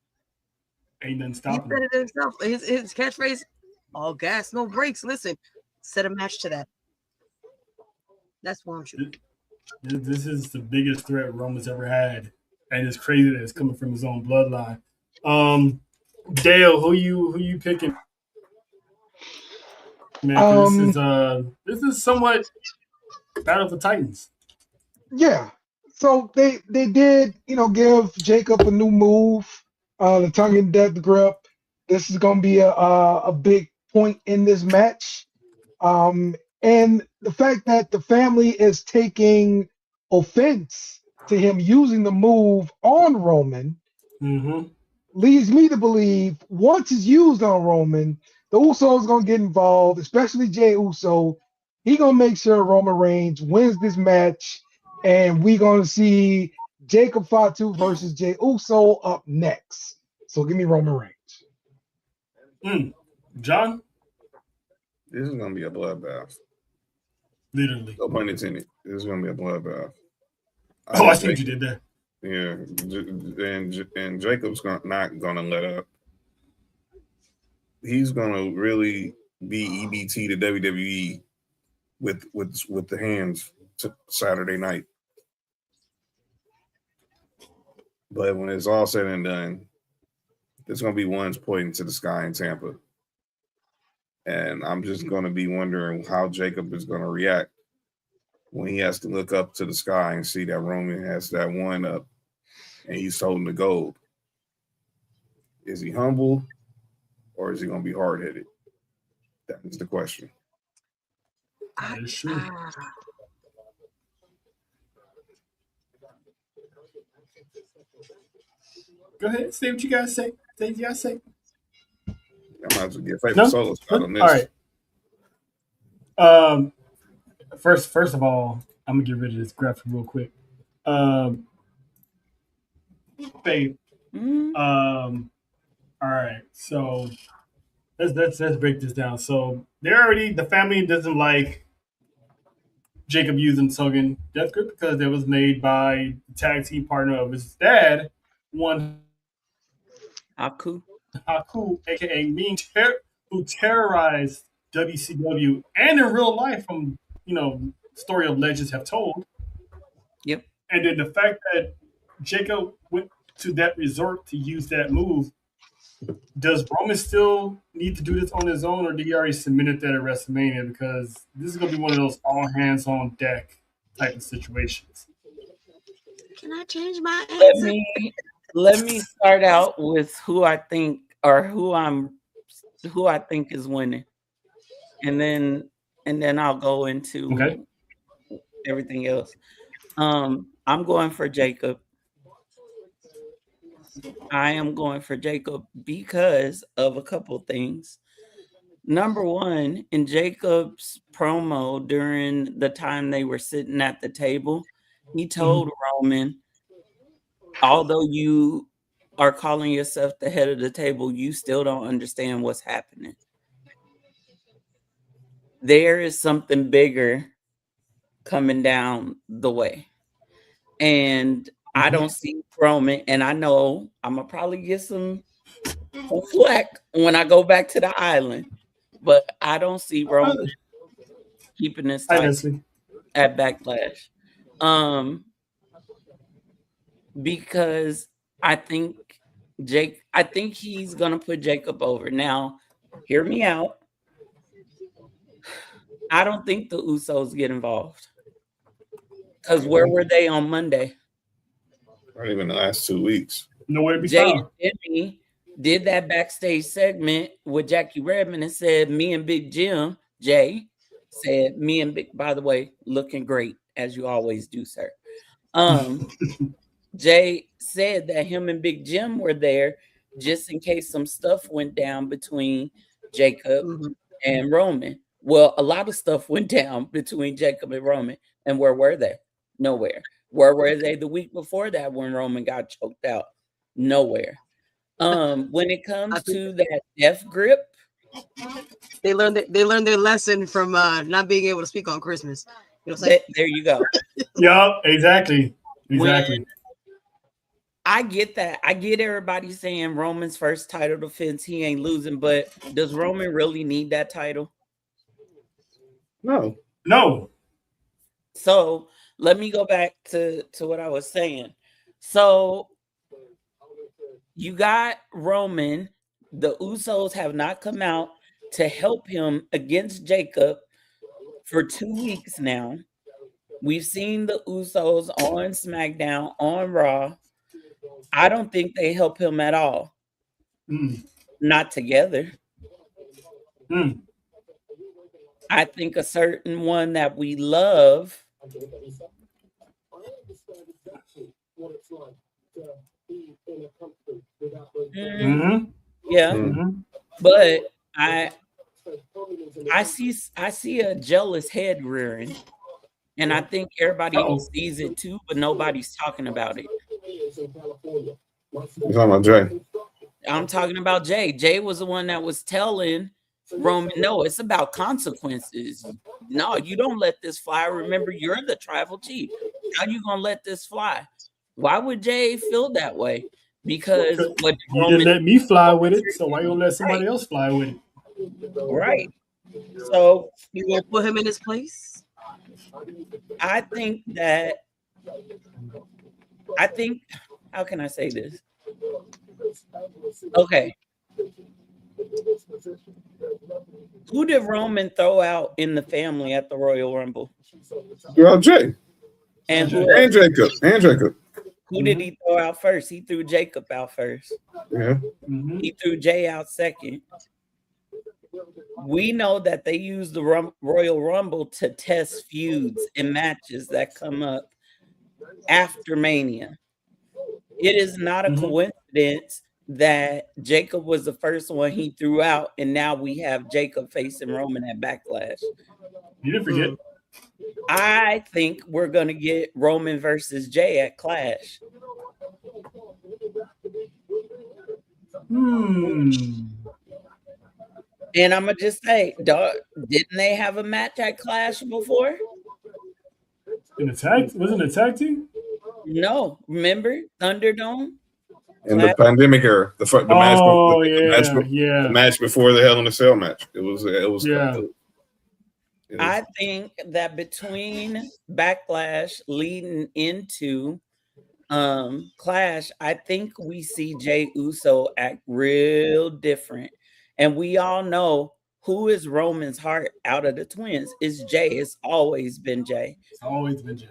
Ain't nothing stopping him. His catchphrase, all gas, no brakes. Listen, set a match to that. That's what I'm shooting. This is the biggest threat Roman's ever had, and it's crazy that it's coming from his own bloodline. Dale, who you picking? Man, this is somewhat Battle of the Titans. Yeah. So they did, give Jacob a new move, the tongue and death grip. This is gonna be a big point in this match. And the fact that the family is taking offense to him using the move on Roman leads me to believe once it's used on Roman, the Usos gonna get involved, especially Jey Uso. He gonna make sure Roman Reigns wins this match, and we gonna see Jacob Fatu versus Jey Uso up next. So give me Roman Reigns. John? This is gonna be a bloodbath. Literally. No pun intended. This is gonna be a bloodbath. I see what you did there. Yeah, and Jacob's not gonna let up. He's gonna really be EBT to WWE with the hands to Saturday night. But when it's all said and done, there's gonna be ones pointing to the sky in Tampa. And I'm just gonna be wondering how Jacob is gonna react when he has to look up to the sky and see that Roman has that one up and he's holding the gold. Is he humble or is he going to be hard-headed? That is the question. That is true. Go ahead. Say what you guys say. Say what you guys say. I might as well get favorite solo spot on this. All right. First of all, I'm gonna get rid of this graphic real quick. Babe. All right. So let's break this down. So the family doesn't like Jacob using Togan Death Grip because it was made by the tag team partner of his dad, one Haku, aka Mean who terrorized WCW and in real life from, story of legends have told. Yep. And then the fact that Jacob went to that resort to use that move, does Roman still need to do this on his own, or did he already submitted that at WrestleMania? Because this is going to be one of those all hands on deck type of situations. Can I change my Let answer? me start out with who I think is winning, and then I'll go into everything else. I'm going for Jacob. I am going for Jacob because of a couple things. Number one, in Jacob's promo during the time they were sitting at the table, he told Roman, although you are calling yourself the head of the table, you still don't understand what's happening. There is something bigger coming down the way. And I don't see Roman, and I know I'm going to probably get some flack when I go back to the island, but I don't see Roman keeping this title at Backlash. Because I think he's gonna put Jacob over. Now, hear me out. I don't think the Usos get involved. Because where were they on Monday? Not even the last 2 weeks. Nowhere to be Jay found. and Jimmy did that backstage segment with Jackie Redmond and said, me and Big Jim, Jay, said, me and Big, by the way, looking great, as you always do, sir. Jay said that him and Big Jim were there just in case some stuff went down between Jacob and Roman. Well, a lot of stuff went down between Jacob and Roman. And where were they? Nowhere. Where were they the week before that when Roman got choked out? Nowhere. When it comes to that death grip, they learned their lesson from not being able to speak on Christmas. You know what I'm saying? There you go. Yep, exactly. Exactly. I get that. I get everybody saying Roman's first title defense, he ain't losing, but does Roman really need that title? No. So let me go back to what I was saying. So you got Roman. The Usos have not come out to help him against Jacob for 2 weeks now. We've seen the Usos on SmackDown, on Raw. I don't think they help him at all. Not together. I think a certain one that we love but I see a jealous head rearing, and I think everybody else sees it too, but nobody's talking about it. You're talking about Jay? I'm talking about Jay. Jay was the one that was telling Roman, no, it's about consequences. No, you don't let this fly. Remember, you're the tribal chief. How you gonna let this fly? Why would Jay feel that way? Because what you didn't let me fly with it, so why you gonna let somebody else fly with it? Right. So you gonna put him in his place? I think how can I say this? Okay. Who did Roman throw out in the family at the Royal Rumble? Jay. And Jacob. Who did he throw out first? He threw Jacob out first. Yeah. He threw Jay out second. We know that they use the Royal Rumble to test feuds and matches that come up after Mania. It is not a coincidence that Jacob was the first one he threw out, and now we have Jacob facing Roman at Backlash. You didn't forget. I think we're going to get Roman versus Jay at Clash. And I'm going to just say, didn't they have a match at Clash before? Wasn't it a tag team? No. Remember? Thunderdome? in the pandemic era. The match before the Hell in a Cell match. It was I think that between Backlash leading into Clash, I think we see Jey Uso act real different. And we all know who is Roman's heart out of the twins. It's Jey. It's always been Jey. It's always been Jey.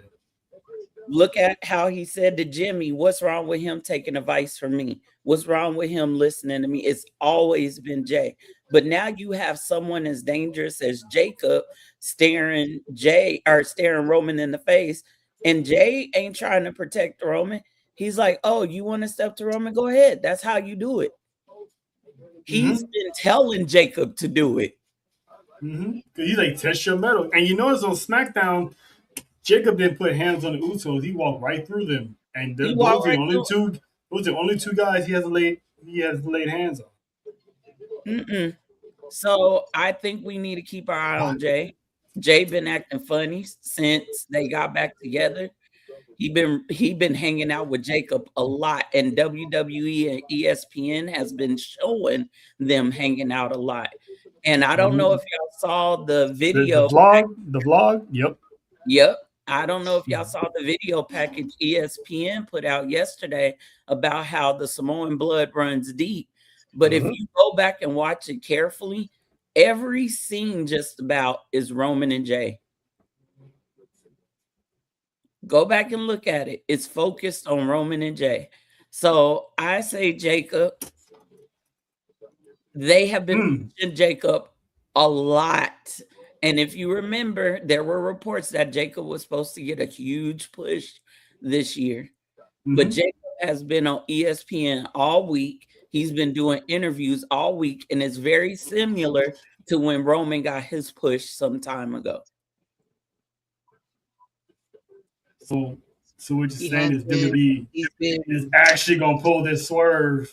Look at how he said to Jimmy, what's wrong with him taking advice from me? What's wrong with him listening to me? It's always been Jey. But now you have someone as dangerous as Jacob staring Roman in the face. And Jey ain't trying to protect Roman. He's like, oh, you want to step to Roman? Go ahead. That's how you do it. He's been telling Jacob to do it. He's like, test your metal. And you notice on SmackDown, Jacob didn't put hands on the Usos. He walked right through them. And those are the only two guys he has laid hands on. So I think we need to keep our eye on Jey. Jey been acting funny since they got back together. He been hanging out with Jacob a lot, and WWE and ESPN has been showing them hanging out a lot. And I don't know if y'all saw the video. The vlog? Yep. I don't know if y'all saw the video package ESPN put out yesterday about how the Samoan blood runs deep. But if you go back and watch it carefully, every scene just about is Roman and Jey. Go back and look at it. It's focused on Roman and Jey. So I say Jacob. They have been pushing Jacob a lot. And if you remember, there were reports that Jacob was supposed to get a huge push this year. But Jacob has been on ESPN all week. He's been doing interviews all week, and it's very similar to when Roman got his push some time ago. So what you're saying is WWE is actually going to pull this swerve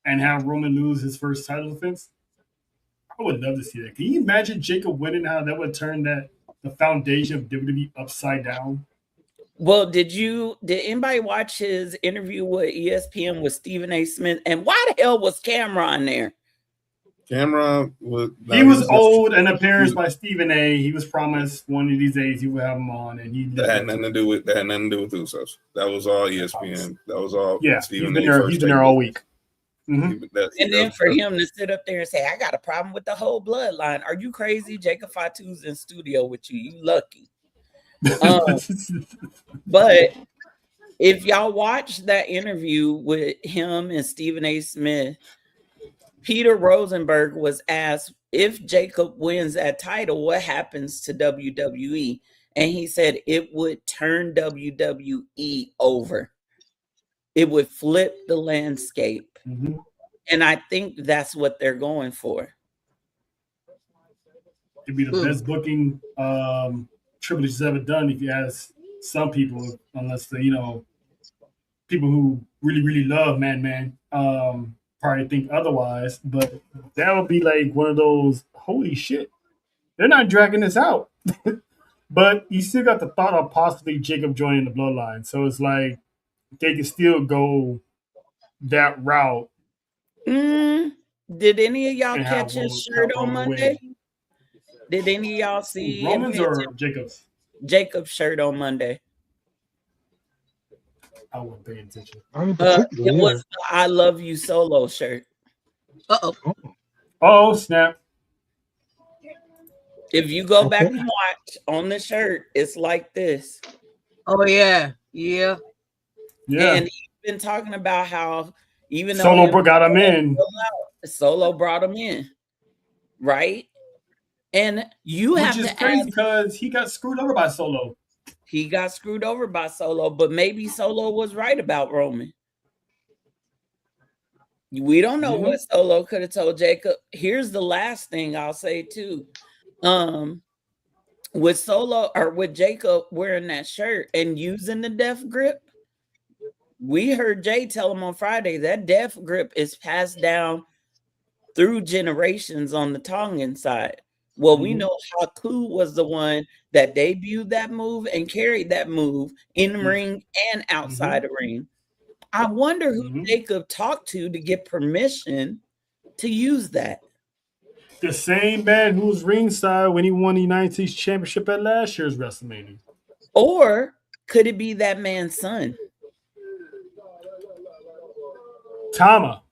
and have Roman lose his first title defense? I would love to see that. Can you imagine Jacob winning, how that would turn the foundation of WWE upside down? Well, did anybody watch his interview with ESPN with Stephen A. Smith? And why the hell was Cameron there? Cameron was owed an appearance by Stephen A. He was promised one of these days he would have him on, and that had nothing to do with Usos. That was all ESPN. That was all. Stephen he's been there all week. And then for him to sit up there and say, I got a problem with the whole bloodline. Are you crazy? Jacob Fatu's in studio with you. You lucky. But if y'all watch that interview with him and Stephen A. Smith, Peter Rosenberg was asked, if Jacob wins that title, what happens to WWE? And he said it would turn WWE over. It would flip the landscape. And I think that's what they're going for. It'd be the best booking Triple H has ever done, if you ask some people, unless the people who really, really love Man probably think otherwise. But that would be like one of those, holy shit, they're not dragging this out. But you still got the thought of possibly Jacob joining the bloodline. So it's like they can still go that route. Did any of y'all catch his shirt on Monday? Did any of y'all see Roman's or Jacob's? Jacob's shirt on Monday. I wasn't paying attention. It was the I Love You Solo shirt. Oh, snap. If you go back and watch on the shirt, it's like this. Oh, yeah. And he's been talking about how even though Solo got him in. Solo brought him in. Right? And you have to crazy because he got screwed over by Solo. He got screwed over by Solo, but maybe Solo was right about Roman. We don't know what Solo could have told Jacob. Here's the last thing I'll say too. With Solo or with Jacob wearing that shirt and using the death grip, we heard Jey tell him on Friday that death grip is passed down through generations on the Tongan side. Well, we know Haku was the one that debuted that move and carried that move in the ring and outside the ring. I wonder who Jacob talked to get permission to use that. The same man who was ringside when he won the United States Championship at last year's WrestleMania. Or could it be that man's son? Tama.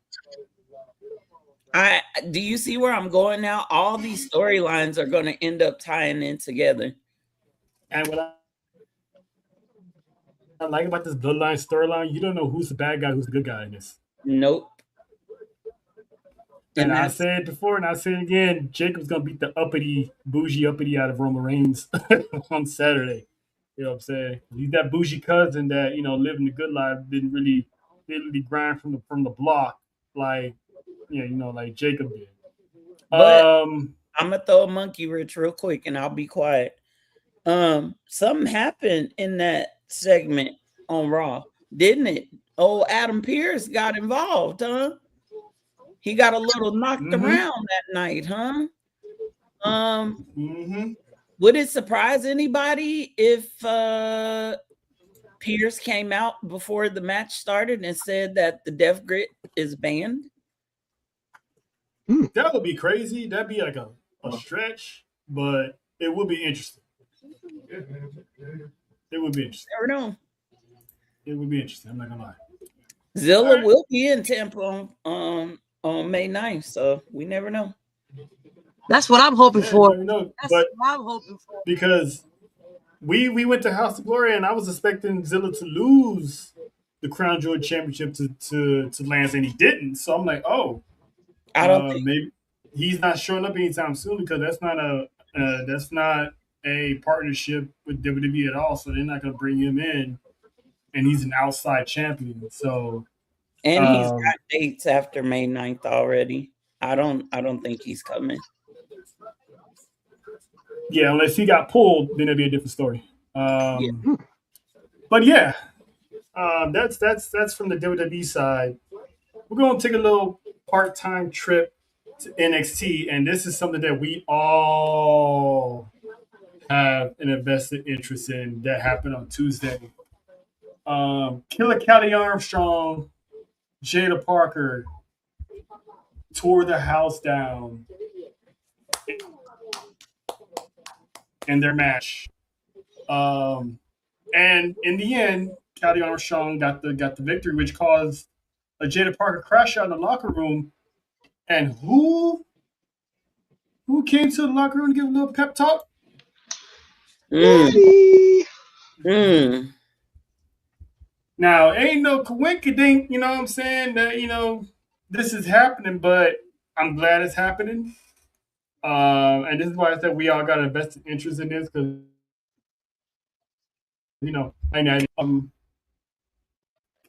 Do you see where I'm going now? All these storylines are going to end up tying in together. And what I like about this bloodline storyline, you don't know who's the bad guy, who's the good guy in this. Nope. And I said it before, and I say it again, Jacob's going to beat the bougie uppity out of Roman Reigns on Saturday. You know what I'm saying? He's that bougie cousin that, living the good life, didn't really grind from the block like, like Jacob did. But I'm going to throw a monkey wrench real quick, and I'll be quiet. Something happened in that segment on Raw, didn't it? Oh, Adam Pearce got involved, huh? He got a little knocked around that night, huh? Would it surprise anybody if Pearce came out before the match started and said that the Death Grip is banned? That would be crazy. That'd be like a stretch, but it would be interesting. It would be interesting. Never know. It would be interesting. I'm not gonna lie. Zilla will be in Tampa on May 9th, so we never know. That's what I'm hoping for. That's what I'm hoping for. Because we went to House of Glory, and I was expecting Zilla to lose the Crown Jewel Championship to Lance, and he didn't. So I'm like, I don't think maybe he's not showing up anytime soon because that's not a partnership with WWE at all. So they're not going to bring him in, and he's an outside champion. So, and he's got dates after May 9th already. I don't think he's coming. Yeah, unless he got pulled, then it'd be a different story. But yeah, that's from the WWE side. We're going to take a little part-time trip to NXT, and this is something that we all have an invested interest in that happened on Tuesday. Killer Kelly Armstrong, Jada Parker tore the house down in their match. And in the end, Kelly Armstrong got the victory, which caused a Jada Parker crash out in the locker room. And who came to the locker room to give a little pep talk? Now, ain't no coinkydink, you know what I'm saying, that, this is happening, but I'm glad it's happening. And this is why I said we all got a vested interest in this because,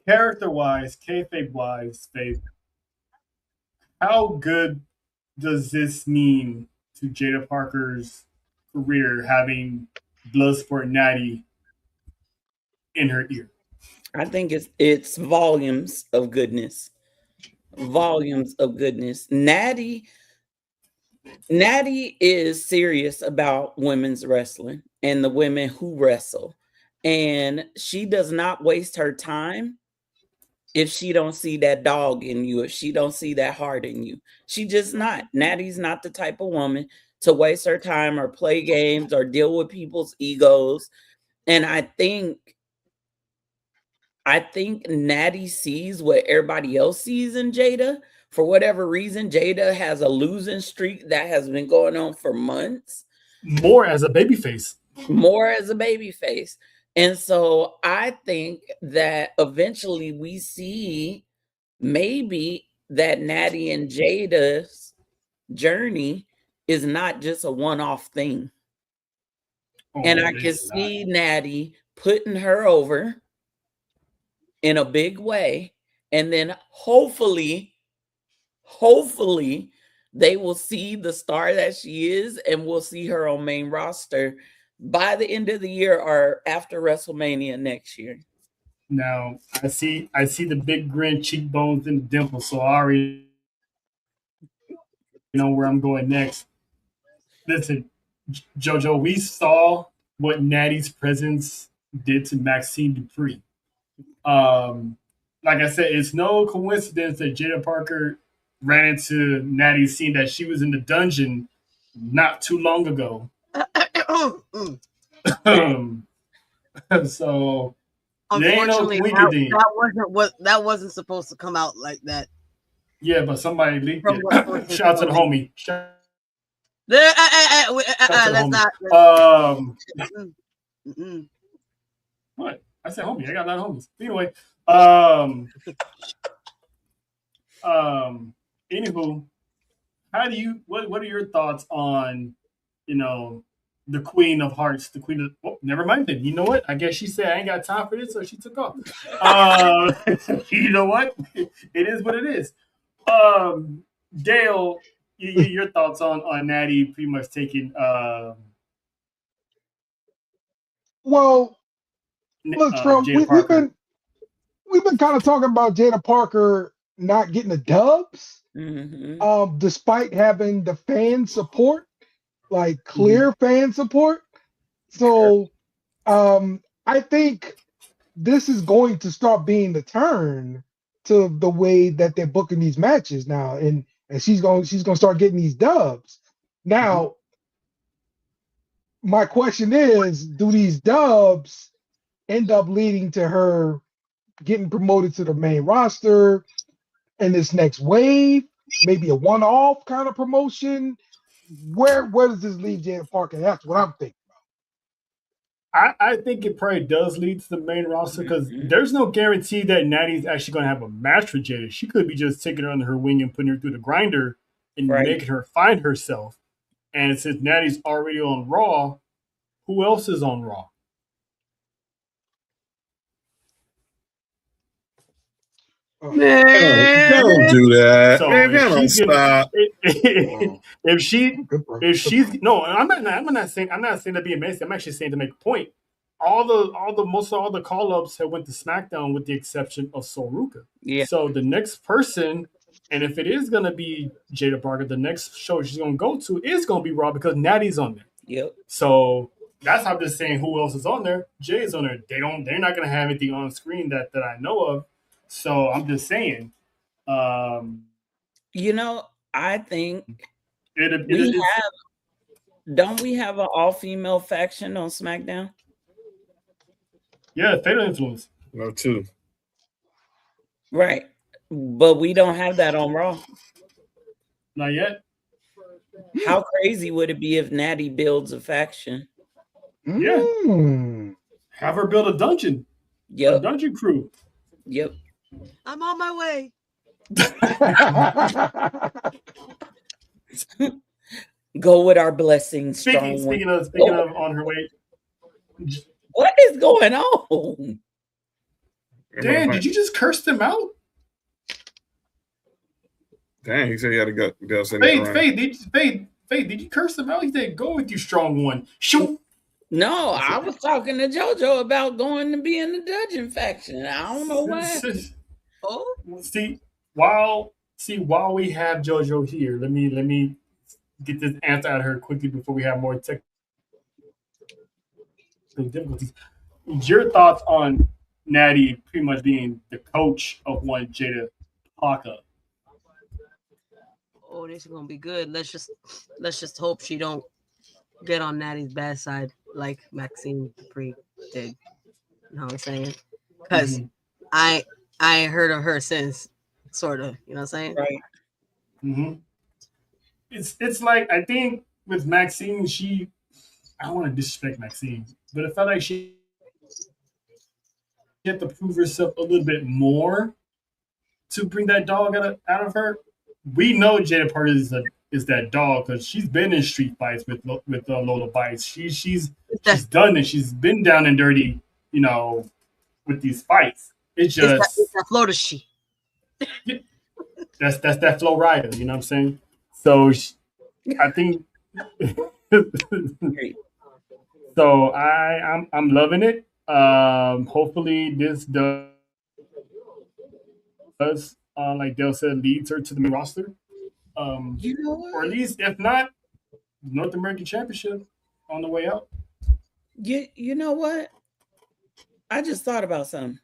character-wise, kayfabe-wise, Faith, how good does this mean to Jada Parker's career having Bloodsport Natty in her ear? I think it's volumes of goodness. Volumes of goodness. Natty is serious about women's wrestling and the women who wrestle. And she does not waste her time if she don't see that dog in you, if she don't see that heart in you. She just not. Natty's not the type of woman to waste her time or play games or deal with people's egos. And I think Natty sees what everybody else sees in Jada. For whatever reason, Jada has a losing streak that has been going on for months. More as a babyface. And so I think that eventually we see maybe that Natty and Jada's journey is not just a one-off thing. And I can see Natty putting her over in a big way. And then hopefully they will see the star that she is and we'll see her on main roster by the end of the year or after WrestleMania next year. Now, I see the big grin, cheekbones, and the dimples, so I already know where I'm going next. Listen, JoJo, we saw what Natty's presence did to Maxine Dupree. like I said, it's no coincidence that Jada Parker ran into Natty's scene that she was in the dungeon not too long ago. So there ain't no Unfortunately, that wasn't supposed to come out like that. Yeah, but somebody leaked From it. what sources Shout out to the told me. homie. Shout Let's out to the not. homie. Mm-mm. What? I said homie. I got a lot of homies. Anyway, anywho, how do you? What are your thoughts on, the Queen of Hearts, the Queen of? Oh, never mind. Then you know what? I guess she said I ain't got time for this, so she took off. You know what? It is what it is. Dale, your thoughts on Natty pretty much taking Well, look, from Jada Parker. we've been kind of talking about Jada Parker not getting the dubs, despite having the fan support, like clear fan support. So I think this is going to start being the turn to the way that they're booking these matches now, and she's going to start getting these dubs. Now, my question is, do these dubs end up leading to her getting promoted to the main roster in this next wave? Maybe a one-off kind of promotion. Where does this leave Jada Parker? That's what I'm thinking. I think it probably does lead to the main roster because there's no guarantee that Natty's actually going to have a match with Jada. She could be just taking her under her wing and putting her through the grinder and making her find herself. And since Natty's already on Raw, who else is on Raw? Don't do that. So Man, don't stop. If she's no, I'm not saying to be amazing. I'm actually saying to make a point. Most of all the call ups have went to SmackDown with the exception of Soruka. Yeah. So the next person, and if it is gonna be Jada Parker, the next show she's gonna go to is gonna be Raw because Natty's on there. Yep. So that's how I'm just saying who else is on there. Jay's on there. They're not gonna have anything on screen that I know of. So I'm just saying. I think don't we have an all-female faction on SmackDown? Yeah, Fatal Influence. No, two. Right. But we don't have that on Raw. Not yet. How crazy would it be if Natty builds a faction? Yeah. Have her build a dungeon. Yep. A dungeon crew. Yep. I'm on my way. Go with our blessings. Speaking of on her way. What is going on? Dan, did you just curse them out? Dang, he said he had to go. Faith, did you curse them out? He said, "Go with you, strong one." Shoot. No, I was talking to JoJo about going to be in the dungeon faction. I don't know why. While we have JoJo here, let me get this answer out of her quickly before we have more technical difficulties. Your thoughts on Natty pretty much being the coach of one Jada Parker? Oh, this is gonna be good. Let's just hope she don't get on Natty's bad side like Maxine Dupree did. You know what I'm saying? Because I ain't heard of her since, sort of. You know what I'm saying? Right. Mm-hmm. It's like I think with Maxine, I don't want to disrespect Maxine, but it felt like she had to prove herself a little bit more to bring that dog out of her. We know Jada Parker is that dog because she's been in street fights with Lola Bites. She's done it. She's been down and dirty, with these fights. It's just it's that Florida shit. That's that Flow Rider. You know what I'm saying? So I think. So I'm loving it. Hopefully this does like Dale said, leads her to the main roster. Or at least, if not, North American Championship on the way out. You know what? I just thought about something.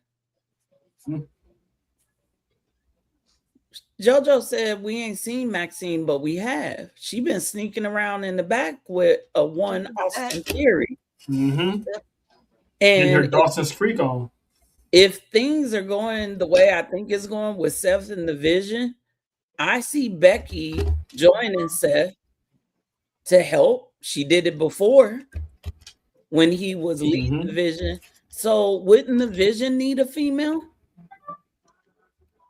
JoJo said we ain't seen Maxine, but we have. She been sneaking around in the back with a one Austin Theory. Mm-hmm. And her Dawson's Creek on. If things are going the way I think it's going with Seth in the Vision, I see Becky joining Seth to help. She did it before when he was leading the Vision. So wouldn't the Vision need a female?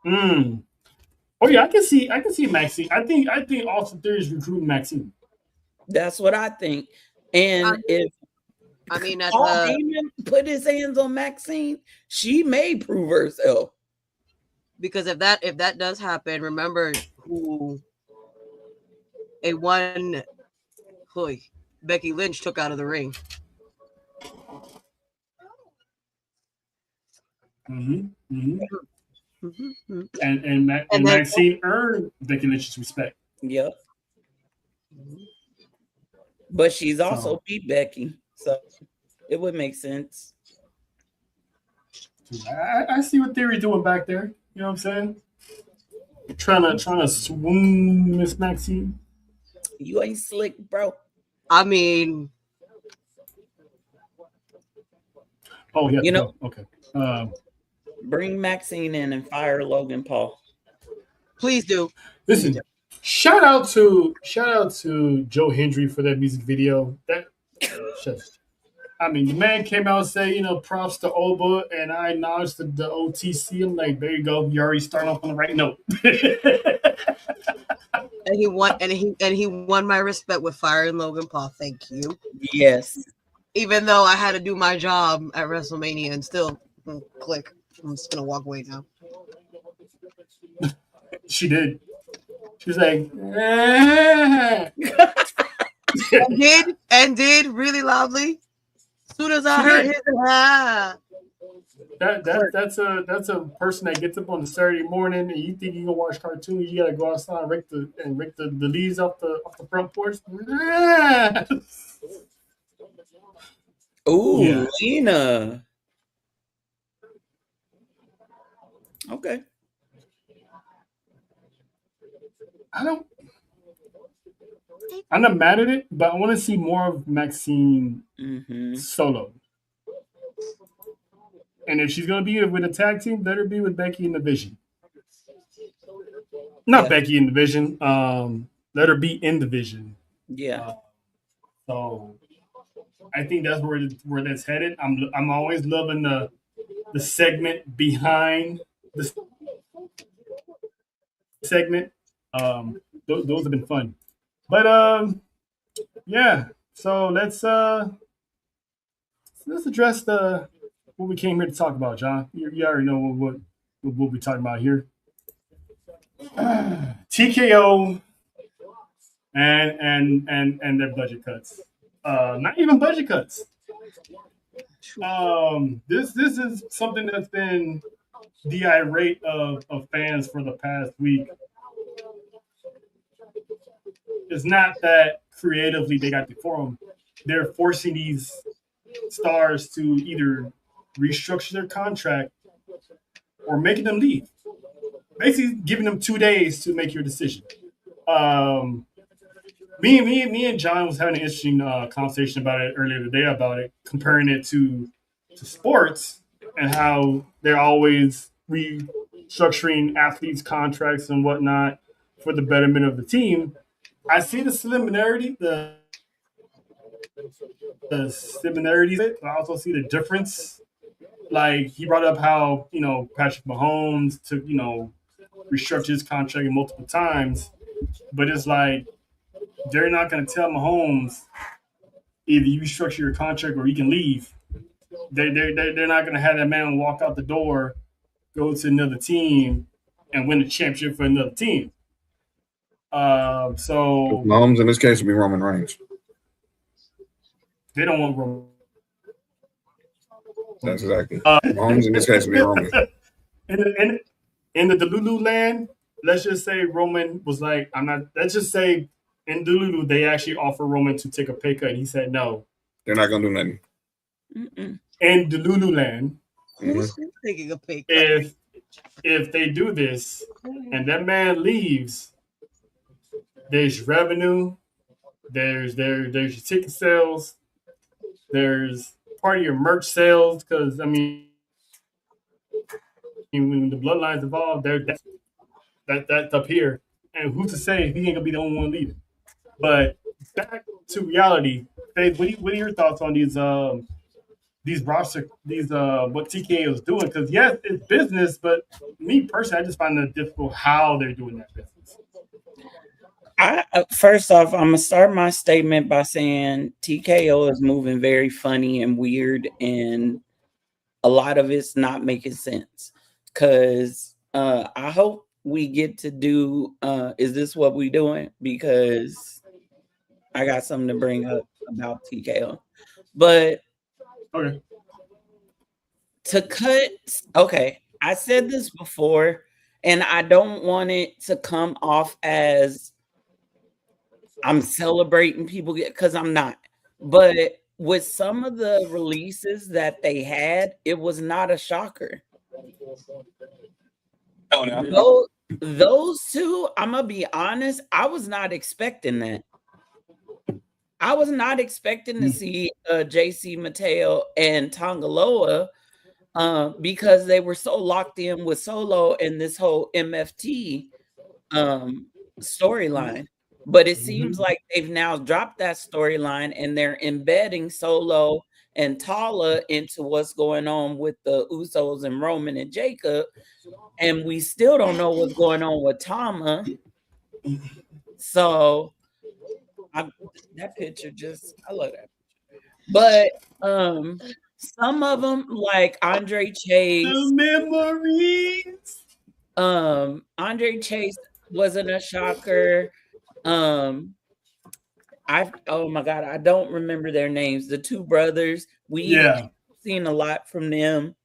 Oh yeah, I can see Maxine. I think Austin Theory is recruiting Maxine. That's what I think. And if Paul Heyman put his hands on Maxine, she may prove herself. Because if that does happen, remember who Becky Lynch took out of the ring. And Maxine earned Becky Lynch's respect. Yep. But she's also beat Becky, so it would make sense. I see what Theory's doing back there. You know what I'm saying? Trying to swoon Miss Maxine. You ain't slick, bro. I mean, oh yeah, you know, okay. Bring Maxine in and fire Logan Paul. Please do. Listen, shout out to Joe Hendry for that music video. That I mean, the man came out and said, props to Oba, and I acknowledged the OTC. I'm like, there you go. You already starting off on the right note. And he won my respect with firing Logan Paul. Thank you. Yes. Even though I had to do my job at WrestleMania and still click. I'm just gonna walk away now. She did. She was like, and did really loudly. As soon as I heard his that's a person that gets up on a Saturday morning and you think you can watch cartoons, you gotta go outside and rake the leaves off the front porch. Ooh, yeah. Lena. Okay. I'm not mad at it, but I want to see more of Maxine solo. And if she's going to be with a tag team, let her be with Becky in the Vision. Not Becky in the Vision. Let her be in the Vision. Yeah. So I think that's where that's headed. I'm always loving the segment behind the segment. Those have been fun. But yeah. So let's address what we came here to talk about, John. You already know what we're talking about here. TKO and their budget cuts. Not even budget cuts. This is something that's been the irate of fans for the past week. It's not that creatively they got the forum. They're forcing these stars to either restructure their contract or making them leave. Basically giving them 2 days to make your decision. Me and John was having an interesting conversation about it earlier today about it, comparing it to sports and how they're always restructuring athletes' contracts and whatnot for the betterment of the team. I see the similarities, but I also see the difference. Like he brought up how Patrick Mahomes took restructure his contract multiple times, but it's like they're not going to tell Mahomes either you restructure your contract or you can leave. They're not going to have that man walk out the door, go to another team, and win the championship for another team. So Mahomes in this case would be Roman Reigns. They don't want Roman. That's exactly. Mahomes in this case would be Roman. In the Delulu land, let's just say Roman was like, I'm not. Let's just say in Delulu they actually offered Roman to take a pay cut, and he said no. They're not gonna do nothing. In Delulu land, who's taking a pay cut? if they do this and that man leaves, there's revenue, there's your ticket sales, there's part of your merch sales. Because I mean, when the bloodlines involved, that's up here. And who's to say he ain't gonna be the only one leaving? But back to reality, Faith, what are your thoughts on these roster, what TKO is doing? Because yes, it's business, but me personally, I just find it difficult how they're doing that business. First off, I'm gonna start my statement by saying TKO is moving very funny and weird, and a lot of it's not making sense. Because I hope we get to do. Is this what we doing? Because I got something to bring up about TKO, but okay. To cut, okay, I said this before, and I don't want it to come off as I'm celebrating people because I'm not. But with some of the releases that they had, it was not a shocker. Oh no. Those two, I'm gonna be honest, I was not expecting that. I was not expecting to see JC Mateo and Tongaloa because they were so locked in with Solo and this whole MFT storyline. But it seems like they've now dropped that storyline and they're embedding Solo and Tala into what's going on with the Usos and Roman and Jacob. And we still don't know what's going on with Tama. So that picture I love that. But some of them, like Andre Chase, the memories. Andre Chase wasn't a shocker. Oh my god, I don't remember their names. The two brothers, seen a lot from them.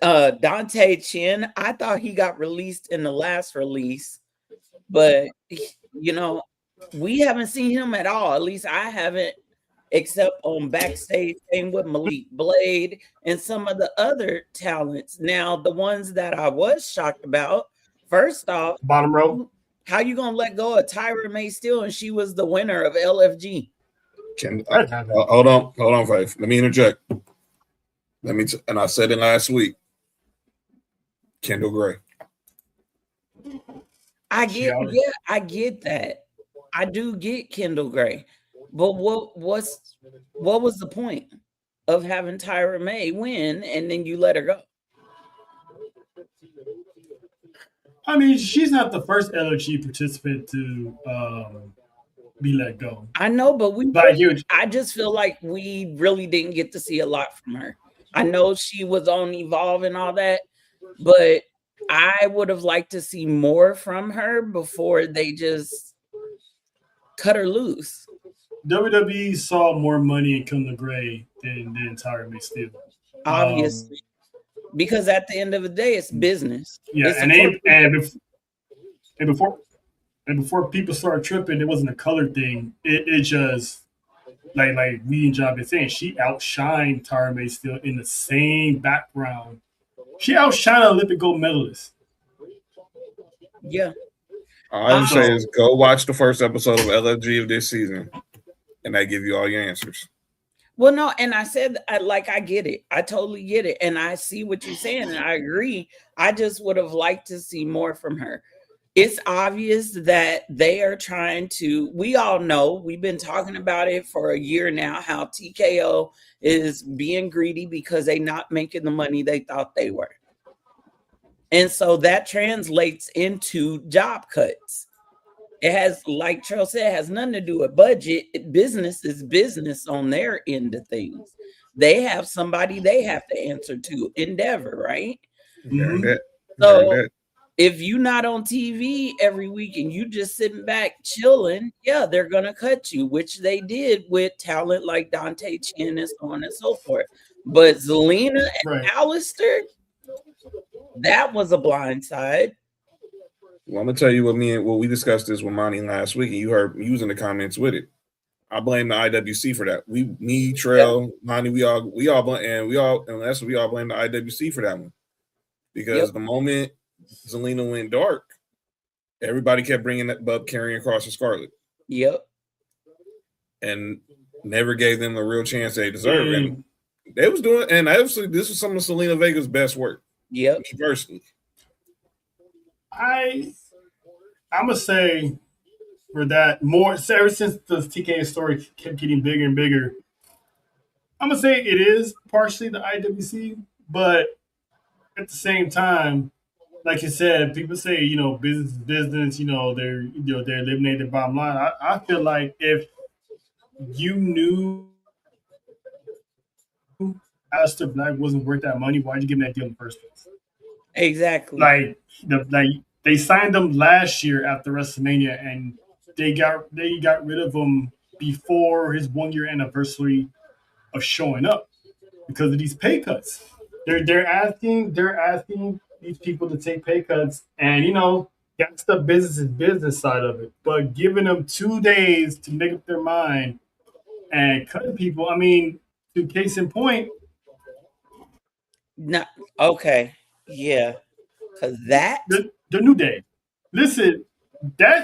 Dante Chin, I thought he got released in the last release, but we haven't seen him at all. At least I haven't, except on backstage. Same with Malik Blade and some of the other talents. Now, the ones that I was shocked about, first off, bottom row. How you gonna let go of Tyra May Steele and she was the winner of LFG? Hold on, Faith. Let me interject. And I said it last week. Kendall Gray. I get that. I do get Kendall Gray, but what was the point of having Tyra May win and then you let her go? I mean, she's not the first LFG participant to be let go. I know, but I just feel like we really didn't get to see a lot from her. I know she was on Evolve and all that, but I would have liked to see more from her before they just cut her loose. WWE saw more money in Kendall Gray than Tyra May Steele. Obviously. Because at the end of the day, it's business. Yeah, before people started tripping, it wasn't a color thing. It just like we and John been saying, she outshined Tyra May Steele in the same background. She outshined an Olympic gold medalist. Yeah. All I would say is go watch the first episode of LFG of this season, and that give you all your answers. Well, no, and I said, I get it. I totally get it. And I see what you're saying, and I agree. I just would have liked to see more from her. It's obvious that they are trying to, we all know, we've been talking about it for a year now, how TKO is being greedy because they're not making the money they thought they were. And so that translates into job cuts. It has, like Charles said, has nothing to do with budget. Business is business on their end of things. They have somebody they have to answer to. Endeavor, right? Mm-hmm. So if you're not on TV every week and you just sitting back chilling, yeah, they're gonna cut you, which they did with talent like Dante Chin and so on and so forth. But Zelina and Alistair, that was a blind side. Well, I'm gonna tell you what we discussed this with Monty last week, and you heard me using the comments with it. I blame the IWC for that. Me, Trail, Monty, we all blame the IWC for that one. because the moment Zelina went dark, everybody kept bringing that up, carrying across to Scarlet. Yep. And never gave them the real chance they deserve. And they was doing, and obviously this was some of Zelina Vega's best work. Yep. Me personally. I'm gonna say for that more ever since the TK story kept getting bigger and bigger. I'm gonna say it is partially the IWC, but at the same time, like you said, people say business is business. They're eliminating the bottom line. I feel like if you knew Aleister Black wasn't worth that money, why'd you give him that deal in the first place? Exactly. Like they signed him last year after WrestleMania, and they got rid of him before his 1-year anniversary of showing up because of these pay cuts. They're asking these people to take pay cuts, and that's the business side of it. But giving them 2 days to make up their mind and cutting people, I mean, to case in point. No, okay, yeah, because that the New Day. Listen,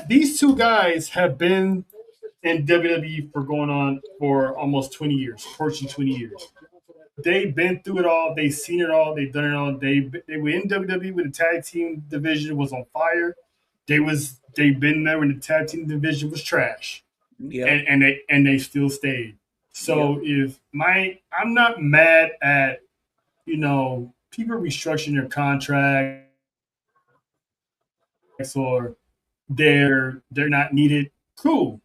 these two guys have been in WWE for going on for almost 20 years, approaching 20 years. They've been through it all. They've seen it all. They've done it all. They were in WWE when the tag team division was on fire. They've been there when the tag team division was trash. Yeah. And they still stayed. So I'm not mad at people restructuring their contracts or they're not needed. Cool.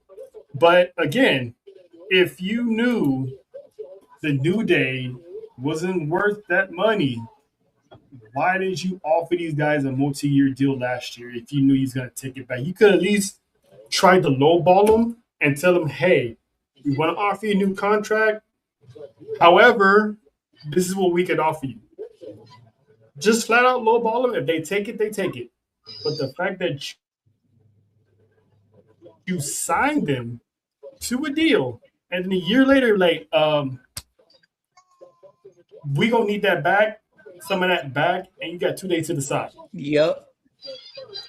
But again, if you knew the New Day wasn't worth that money, why did you offer these guys a multi-year deal last year if you knew he's going to take it back? You could at least try to lowball him and tell him, hey, we want to offer you a new contract. However, this is what we could offer you. Just flat out lowball them. If they take it, they take it. But the fact that you signed them to a deal, and then a year later, like, we gonna need that back, some of that back, and you got 2 days to decide. Yep.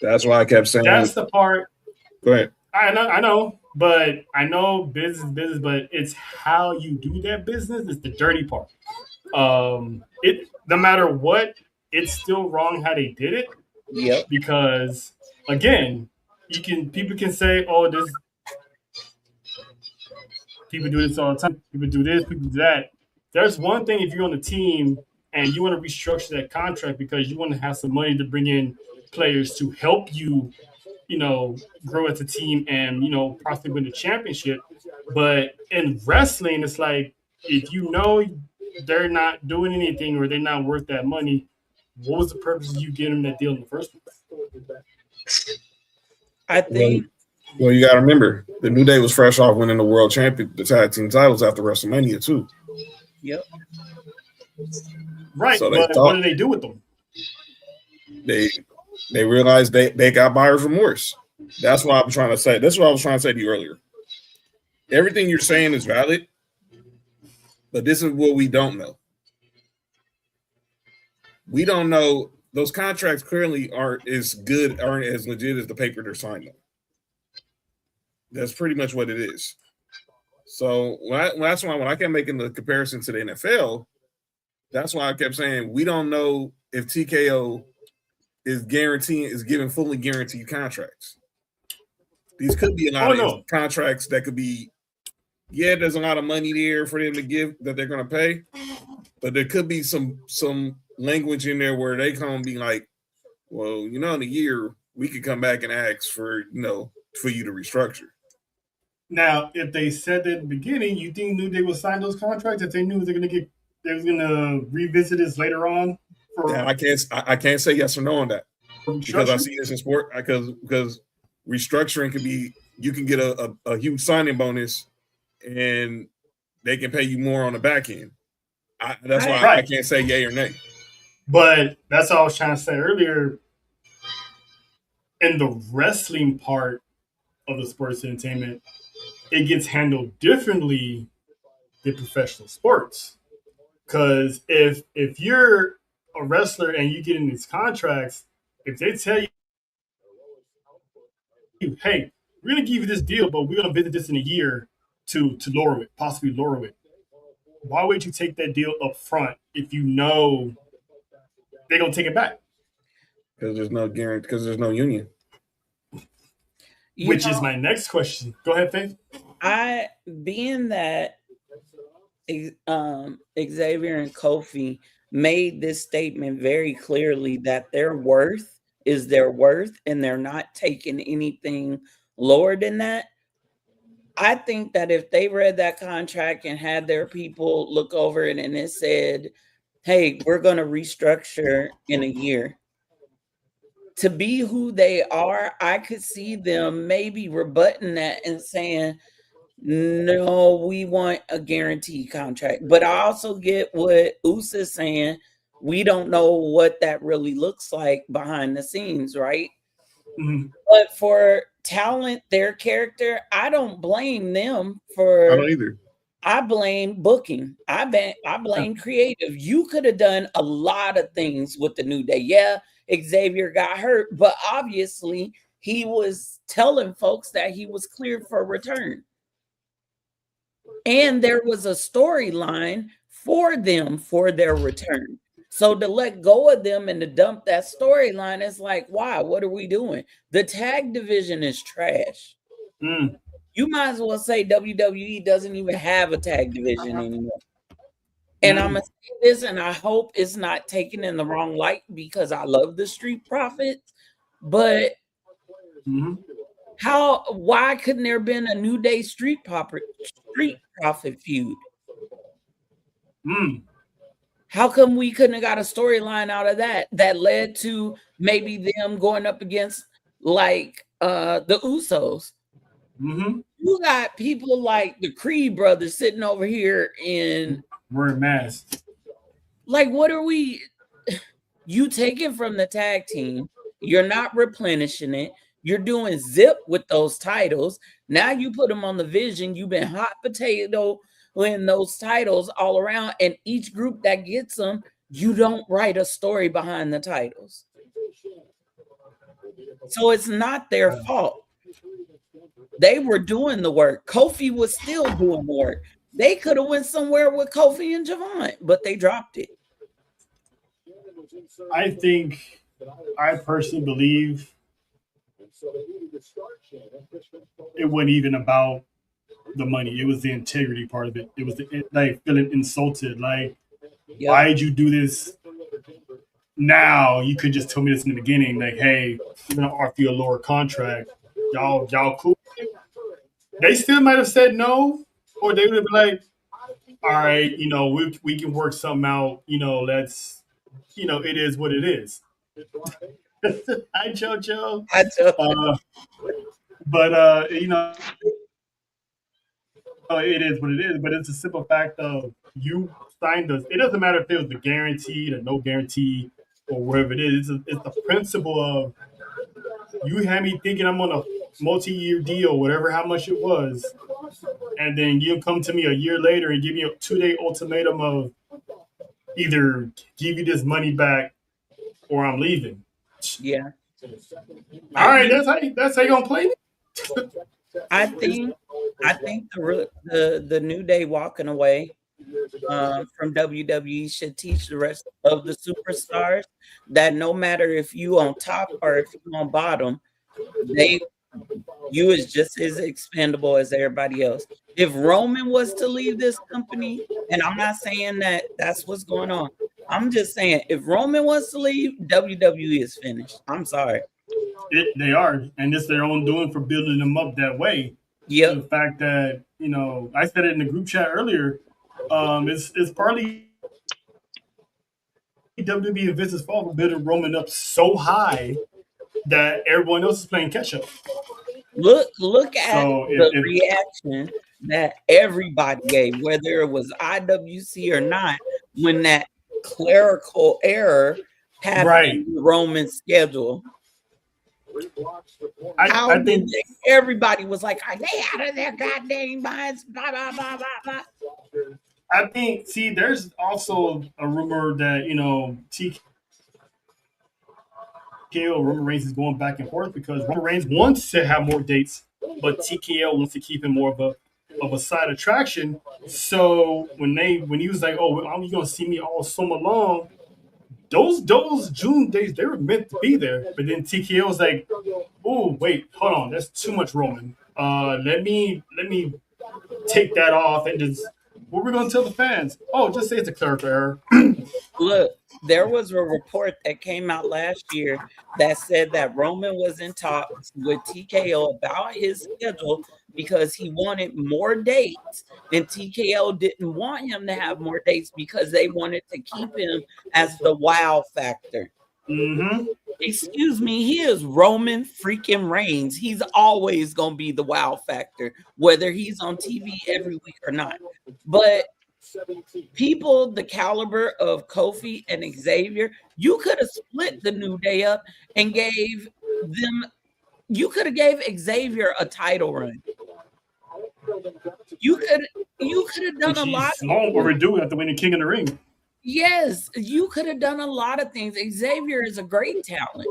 That's why I kept saying. That's the part. Go ahead. I know, but I know business, but it's how you do that business is the dirty part. It no matter what, it's still wrong how they did it. Yep. Because again, people can say, oh, this people do this all the time. People do this, people do that. There's one thing if you're on the team and you want to restructure that contract because you want to have some money to bring in players to help you, grow as a team and, possibly win the championship. But in wrestling, it's like, if they're not doing anything or they're not worth that money, what was the purpose of you getting that deal in the first place? I think. Well, you got to remember, the New Day was fresh off winning the tag team titles after WrestleMania too. Yep. Right, so but what did they do with them? They realized they got buyer's remorse. That's what I'm trying to say. That's what I was trying to say to you earlier. Everything you're saying is valid, but this is what we don't know. We don't know. Those contracts clearly aren't as good, aren't as legit as the paper they're signing. That's pretty much what it is. So that's why when I kept making the comparison to the NFL, that's why I kept saying we don't know if TKO is giving fully guaranteed contracts. These could be a lot of contracts that could be, there's a lot of money there for them to give that they're going to pay, but there could be some language in there where they come and be like, well, in a year we could come back and ask for for you to restructure. Now, if they said that at the beginning, you think New Day would sign those contracts if they knew they was going to revisit this later on? I can't say yes or no on that because I see this in sport because restructuring could be you can get a huge signing bonus and they can pay you more on the back end. That's why I can't say yay or nay. But that's all I was trying to say earlier. In the wrestling part of the sports entertainment, it gets handled differently than professional sports. Because if you're a wrestler and you get in these contracts, if they tell you, hey, we're gonna give you this deal, but we're gonna visit this in a year to lower it, possibly lower it. Why would you take that deal up front if you know they're gonna take it back? Because there's no guarantee. Because there's no union. Which is my next question. Go ahead, Faith. Being that Xavier and Kofi made this statement very clearly that their worth is their worth and they're not taking anything lower than that. I think that if they read that contract and had their people look over it and it said, hey, we're going to restructure in a year, to be who they are, I could see them maybe rebutting that and saying, no, we want a guaranteed contract. But I also get what Usa's saying. We don't know what that really looks like behind the scenes, right? Mm-hmm. But for talent, their character, I don't blame them for. I don't either. I blame booking. I blame creative. You could have done a lot of things with the New Day. Yeah, Xavier got hurt, but obviously he was telling folks that he was cleared for return. And there was a storyline for them for their return. So to let go of them and to dump that storyline is like, wow, what are we doing? The tag division is trash. You might as well say WWE doesn't even have a tag division anymore. And I'm going to say this, and I hope it's not taken in the wrong light because I love the Street Profits, but why couldn't there have been a New Day Street Profit feud? How come we couldn't have got a storyline out of that led to maybe them going up against like the Usos? You got people like the Creed brothers sitting over here in wearing masks. Like, what are we? You taking from the tag team? You're not replenishing it. You're doing zip with those titles. Now you put them on the Vision. You've been hot potato in those titles all around, and each group that gets them, you don't write a story behind the titles. So it's not their fault. They were doing the work. Kofi was still doing the work. They could have went somewhere with Kofi and Javon, but they dropped it. I personally believe it wasn't even about the money. It was the integrity part of it. It was like feeling insulted. Like, why did you do this now? You could just tell me this in the beginning. Like, hey, we're gonna offer you a lower contract. Y'all cool? They still might have said no, or they would have been like, all right, we can work something out. Let's, it is what it is. Hi, JoJo. Hi, JoJo. But it is what it is. But it's a simple fact of you signed us. It doesn't matter if it was the guaranteed or no guarantee or whatever it is. It's the principle of you had me thinking I'm on a multi-year deal, whatever how much it was, and then you come to me a year later and give me a 2-day ultimatum of either give you this money back or I'm leaving. Yeah. All right, that's how you gonna play me. I think the New Day walking away from WWE should teach the rest of the superstars that no matter if you on top or if you on bottom, you is just as expendable as everybody else. If Roman was to leave this company, and I'm not saying that that's what's going on, I'm just saying if Roman wants to leave, WWE is finished. I'm sorry. They are, and it's their own doing for building them up that way. Yeah. The fact that I said it in the group chat earlier. It's partly WWE and Vince's fault for building Roman up so high that everyone else is playing catch up. Look at the reaction that everybody gave, whether it was IWC or not, when that clerical error happened in Roman's schedule. I think everybody was like, "Are they out of their goddamn minds?" Blah blah blah blah blah. I think. See, there's also a rumor that TKO Roman Reigns is going back and forth because Roman Reigns wants to have more dates, but TKO wants to keep him more of a side attraction. So when he was like, "Oh, I'm gonna see me all summer long," those June days they were meant to be there. But then TKO was like, "Oh, wait, hold on, that's too much Roman. Let me take that off and just what we're gonna tell the fans. Oh, just say it's a clerical error." Look, there was a report that came out last year that said that Roman was in talks with TKO about his schedule because he wanted more dates, and TKO didn't want him to have more dates because they wanted to keep him as the wow factor. Mm-hmm. Excuse me, he is Roman freaking Reigns. He's always going to be the wow factor, whether he's on TV every week or not. But people the caliber of Kofi and Xavier, you could have split the New Day up and gave them, you could have gave Xavier a title run. You could have done a lot. Long overdue after winning King of the Ring. Yes, you could have done a lot of things. Xavier is a great talent,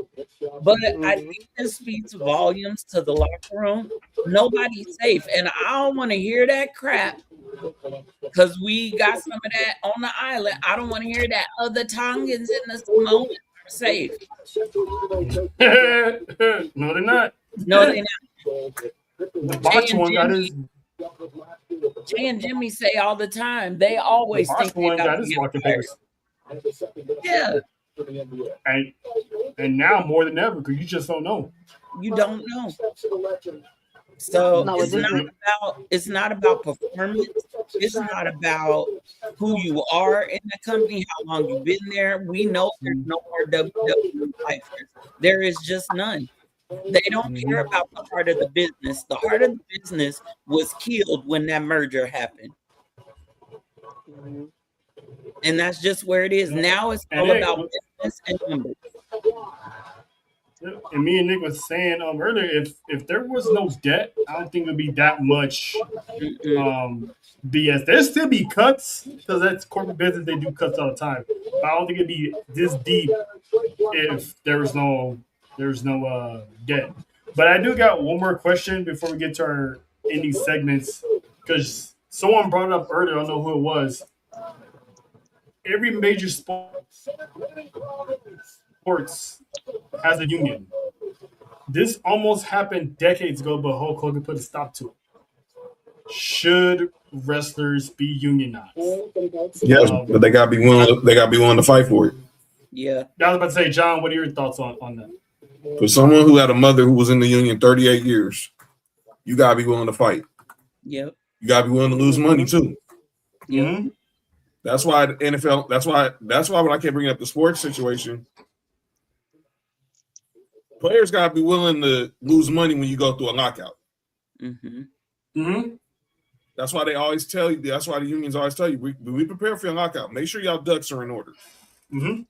but I think this speaks volumes to the locker room. Nobody's safe, and I don't want to hear that crap because we got some of that on the island. I don't want to hear that. The Tongans and the Samoans are safe. No, they're not. No, they're not. The Botch one got his. Jay and Jimmy say all the time, they always think they got his walking papers. Yeah. And now more than ever, because you just don't know. You don't know. So it's not about performance. It's not about who you are in the company, how long you've been there. We know there's no more WWE lifers. There is just none. They don't care about the heart of the business. The heart of the business was killed when that merger happened. And that's just where it is. Now it's all about business and numbers. And me and Nick was saying earlier, if there was no debt, I don't think it would be that much BS. There'd still be cuts because that's corporate business. They do cuts all the time. But I don't think it'd be this deep if there's no debt. But I do got one more question before we get to our ending segments because someone brought it up earlier. I don't know who it was. Every major sports has a union. This almost happened decades ago, but Hulk Hogan put a stop to it. Should wrestlers be unionized? Yes, but they gotta be willing. They gotta be willing to fight for it. Yeah. I was about to say, John, what are your thoughts on that? For someone who had a mother who was in the union 38 years, you gotta be willing to fight. Yep. You gotta be willing to lose money too. Mm-hmm. That's why the NFL. That's why when I kept bringing up the sports situation, players gotta be willing to lose money when you go through a lockout. Mm-hmm. Mm-hmm. That's why they always tell you. That's why the unions always tell you, we prepare for your lockout. Make sure y'all ducks are in order. Mm-hmm.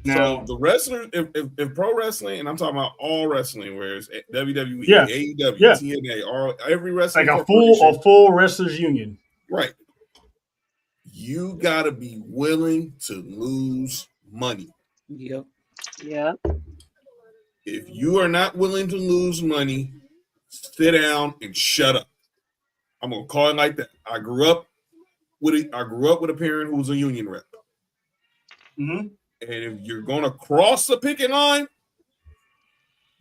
Now, the wrestlers, if pro wrestling, and I'm talking about all wrestling, whereas WWE, Yeah. AEW, Yeah. TNA, every wrestling, like a full wrestlers union, right? You got to be willing to lose money. Yep. Yeah. If you are not willing to lose money, sit down and shut up. I'm gonna call it like that. I grew up with a parent who was a union rep. Mm-hmm. And if you're gonna cross the picket line,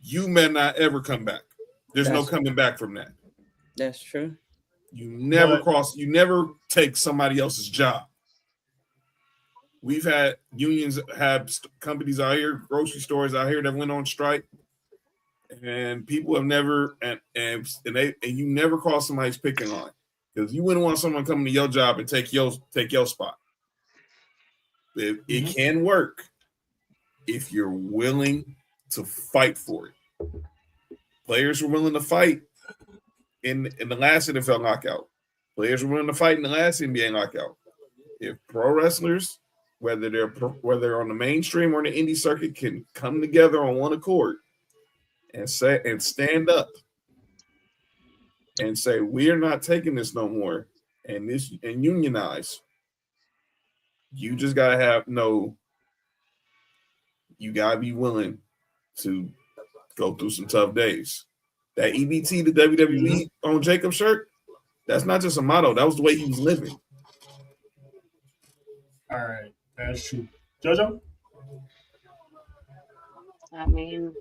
you may not ever come back. There's no coming back from that. That's true. You never you never take somebody else's job. We've had unions have companies out here, grocery stores out here that went on strike, and people have never and you never cross somebody's picking line because you wouldn't want someone coming to your job and take your spot. It can work if you're willing to fight for it. Players were willing to fight in the last NFL lockout. Players were willing to fight in the last NBA lockout. If pro wrestlers, whether they're on the mainstream or the indie circuit, can come together on one accord and stand up and say, we're not taking this no more, and unionize. You just gotta have you gotta be willing to go through some tough days. That EBT, the WWE on Jacob's shirt, that's not just a motto. That was the way he was living. All right, that's true. JoJo? I mean,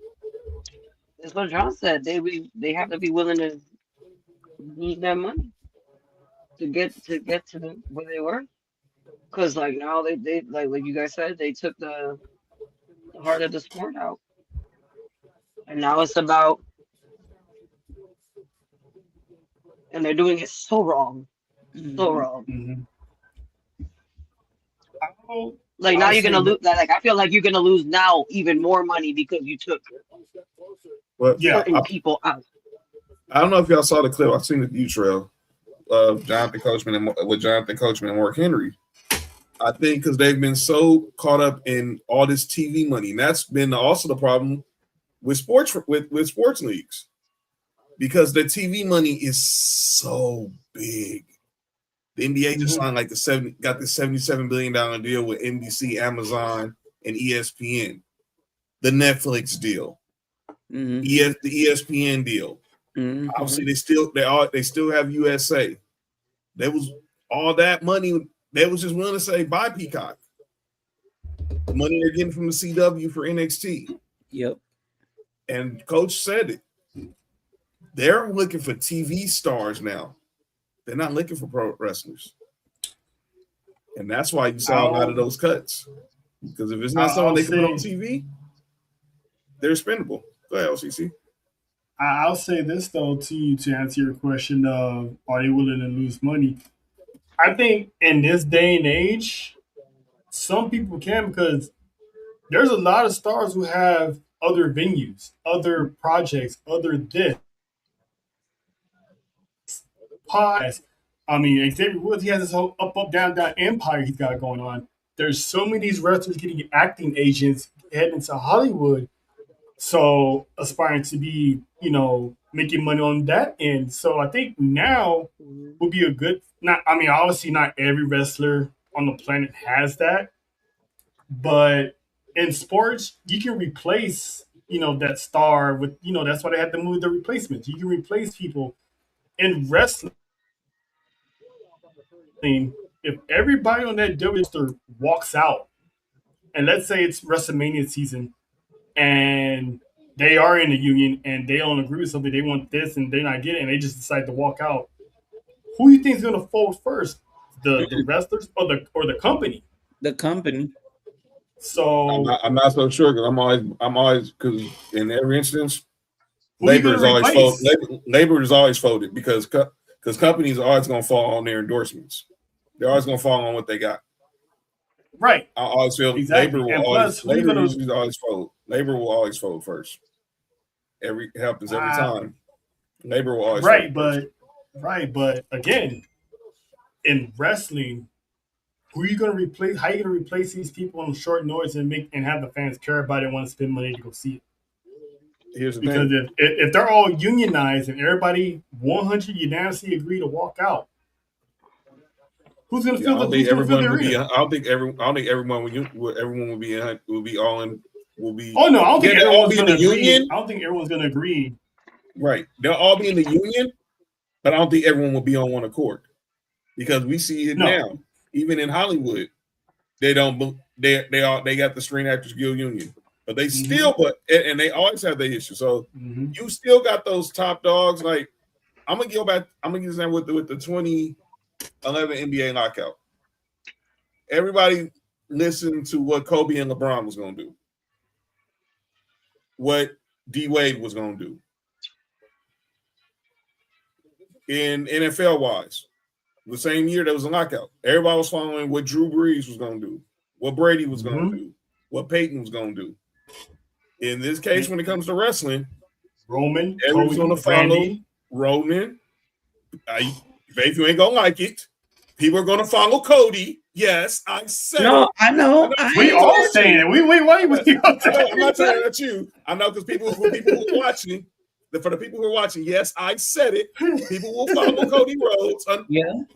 that's what John said. They have to be willing to lose their money to get to the where they were. Because like now they like you guys said, they took the heart of the sport out, and now it's about, and they're doing it so wrong, so wrong. Like now you're gonna lose. Like I feel like you're gonna lose now even more money because you took certain people out. I don't know if y'all saw the clip. I've seen the U-Trail of Jonathan Coachman and Mark Henry. I think because they've been so caught up in all this TV money, and that's been also the problem with sports leagues, because the TV money is so big. The NBA just signed like got the $77 billion deal with NBC, Amazon, and ESPN. The Netflix deal, the ESPN deal. Obviously, they still have USA. There was all that money. They was just willing to say buy Peacock. The money they're getting from the CW for NXT. Yep. And Coach said it. They're looking for TV stars now. They're not looking for pro wrestlers. And that's why you saw a lot of those cuts. Because if it's not someone they can put on TV, they're expendable. Go ahead, LCC. I'll say this, though, to you to answer your question of are they willing to lose money? I think in this day and age, some people can, because there's a lot of stars who have other venues, other projects, other this. Pies. I mean, Xavier Woods, he has this whole up, down empire he's got going on. There's so many of these wrestlers getting acting agents heading to Hollywood, so aspiring to be, making money on that end. So I think now would be a good. Obviously not every wrestler on the planet has that, but in sports you can replace, that star with, that's why they had to move the replacements. You can replace people in wrestling. If everybody on that WWE walks out, and let's say it's WrestleMania season, and they are in the union and they don't agree with something, they want this and they're not getting it, and they just decide to walk out, who do you think is going to fold first? The wrestlers or the company? The company. So I'm not so sure, because I'm always because in every instance, labor is always folded because companies are always going to fall on their endorsements. They're always going to fall on what they got. Right. I always feel exactly. labor will always fold. Labor will always fold first. It happens every time. Labor will always fold but again, in wrestling, who are you going to replace? How are you going to replace these people on short notice and have the fans care about it and want to spend money to go see it? Here's the because thing. if they're all unionized and everybody 100 unanimously agree to walk out, who's going to feel the everyone will be? I don't think everyone will be all in. Will be. Oh no, I don't think everyone's going to agree. Union. I don't think everyone's going to agree. Right, they'll all be in the union, but I don't think everyone will be on one accord, because we see it now. Even in Hollywood, they don't. They got the Screen Actors Guild Union, but they still. But and they always have their issue. So you still got those top dogs. Like I'm gonna go back. I'm gonna use that with the 2011 NBA lockout. Everybody listened to what Kobe and LeBron was gonna do, what D Wade was gonna do. In NFL wise, the same year there was a lockout. Everybody was following what Drew Brees was going to do, what Brady was going to do, what Peyton was going to do. In this case, when it comes to wrestling, everyone's going to follow Roman. If you ain't going to like it, people are going to follow Cody. Yes, I said it. I know. We all saying it. I'm not saying that you. I know, because people who are watching. For the people who are watching, yes, I said it. People will follow Cody Rhodes.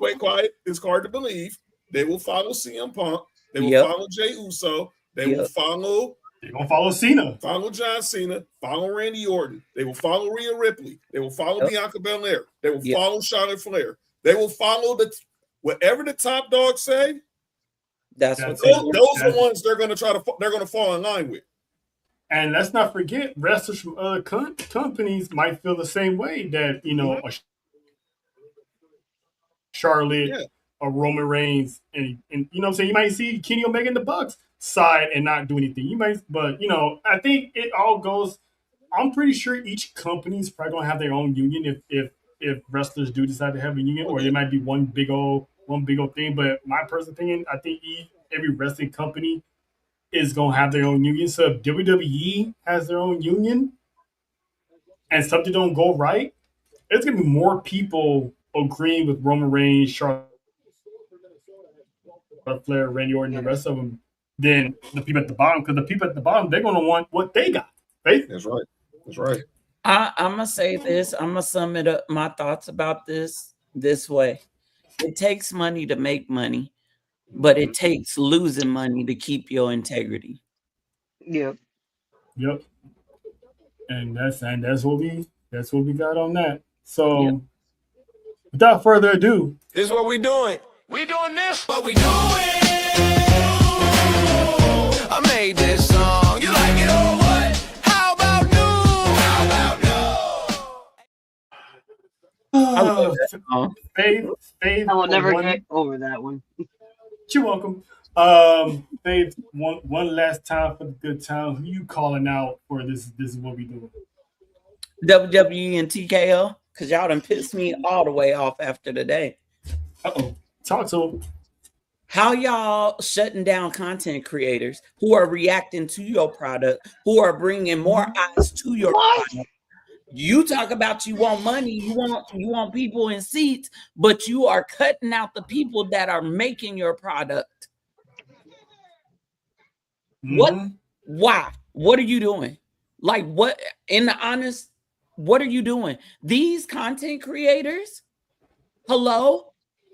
Wait, quiet. It's hard to believe. They will follow CM Punk. They will follow Jey Uso. They will follow They're gonna follow Cena. Follow John Cena. Follow Randy Orton. They will follow Rhea Ripley. They will follow Bianca Belair. They will follow Charlotte Flair. They will follow whatever the top dogs say. That's what those are the ones they're going to fall in line with. And let's not forget, wrestlers from other companies might feel the same way that a Charlotte, a Roman Reigns, and you know what I'm saying. You might see Kenny Omega in the Bucks side and not do anything. You might, but I think it all goes. I'm pretty sure each company is probably gonna have their own union if wrestlers do decide to have a union, or it might be one big old thing. But my personal opinion, I think every wrestling company is gonna have their own union. So if WWE has their own union and something don't go right, it's gonna be more people agreeing with Roman Reigns, Charlotte Flair, Randy Orton, the rest of them than the people at the bottom. Because the people at the bottom, they're gonna want what they got. Right? That's right. That's right. I'm gonna say this. I'm gonna sum it up. My thoughts about this way: it takes money to make money, but it takes losing money to keep your integrity. Yep. And that's what we got on that. So, without further ado, This is what we doing. We doing this. What we doing? I made this song. You like it or what? How about new? I love that song. Faith, I will never get over that one. You're welcome. Faith, one last time for the good time. Who you calling out for this? This is what we do. WWE and TKO, because y'all done pissed me all the way off after today. Talk to them. How y'all shutting down content creators who are reacting to your product, who are bringing more eyes to your product? You talk about you want money, you want people in seats, but you are cutting out the people that are making your product. What? Why? What are you doing? Like, what? In the honest, what are you doing? These content creators, hello?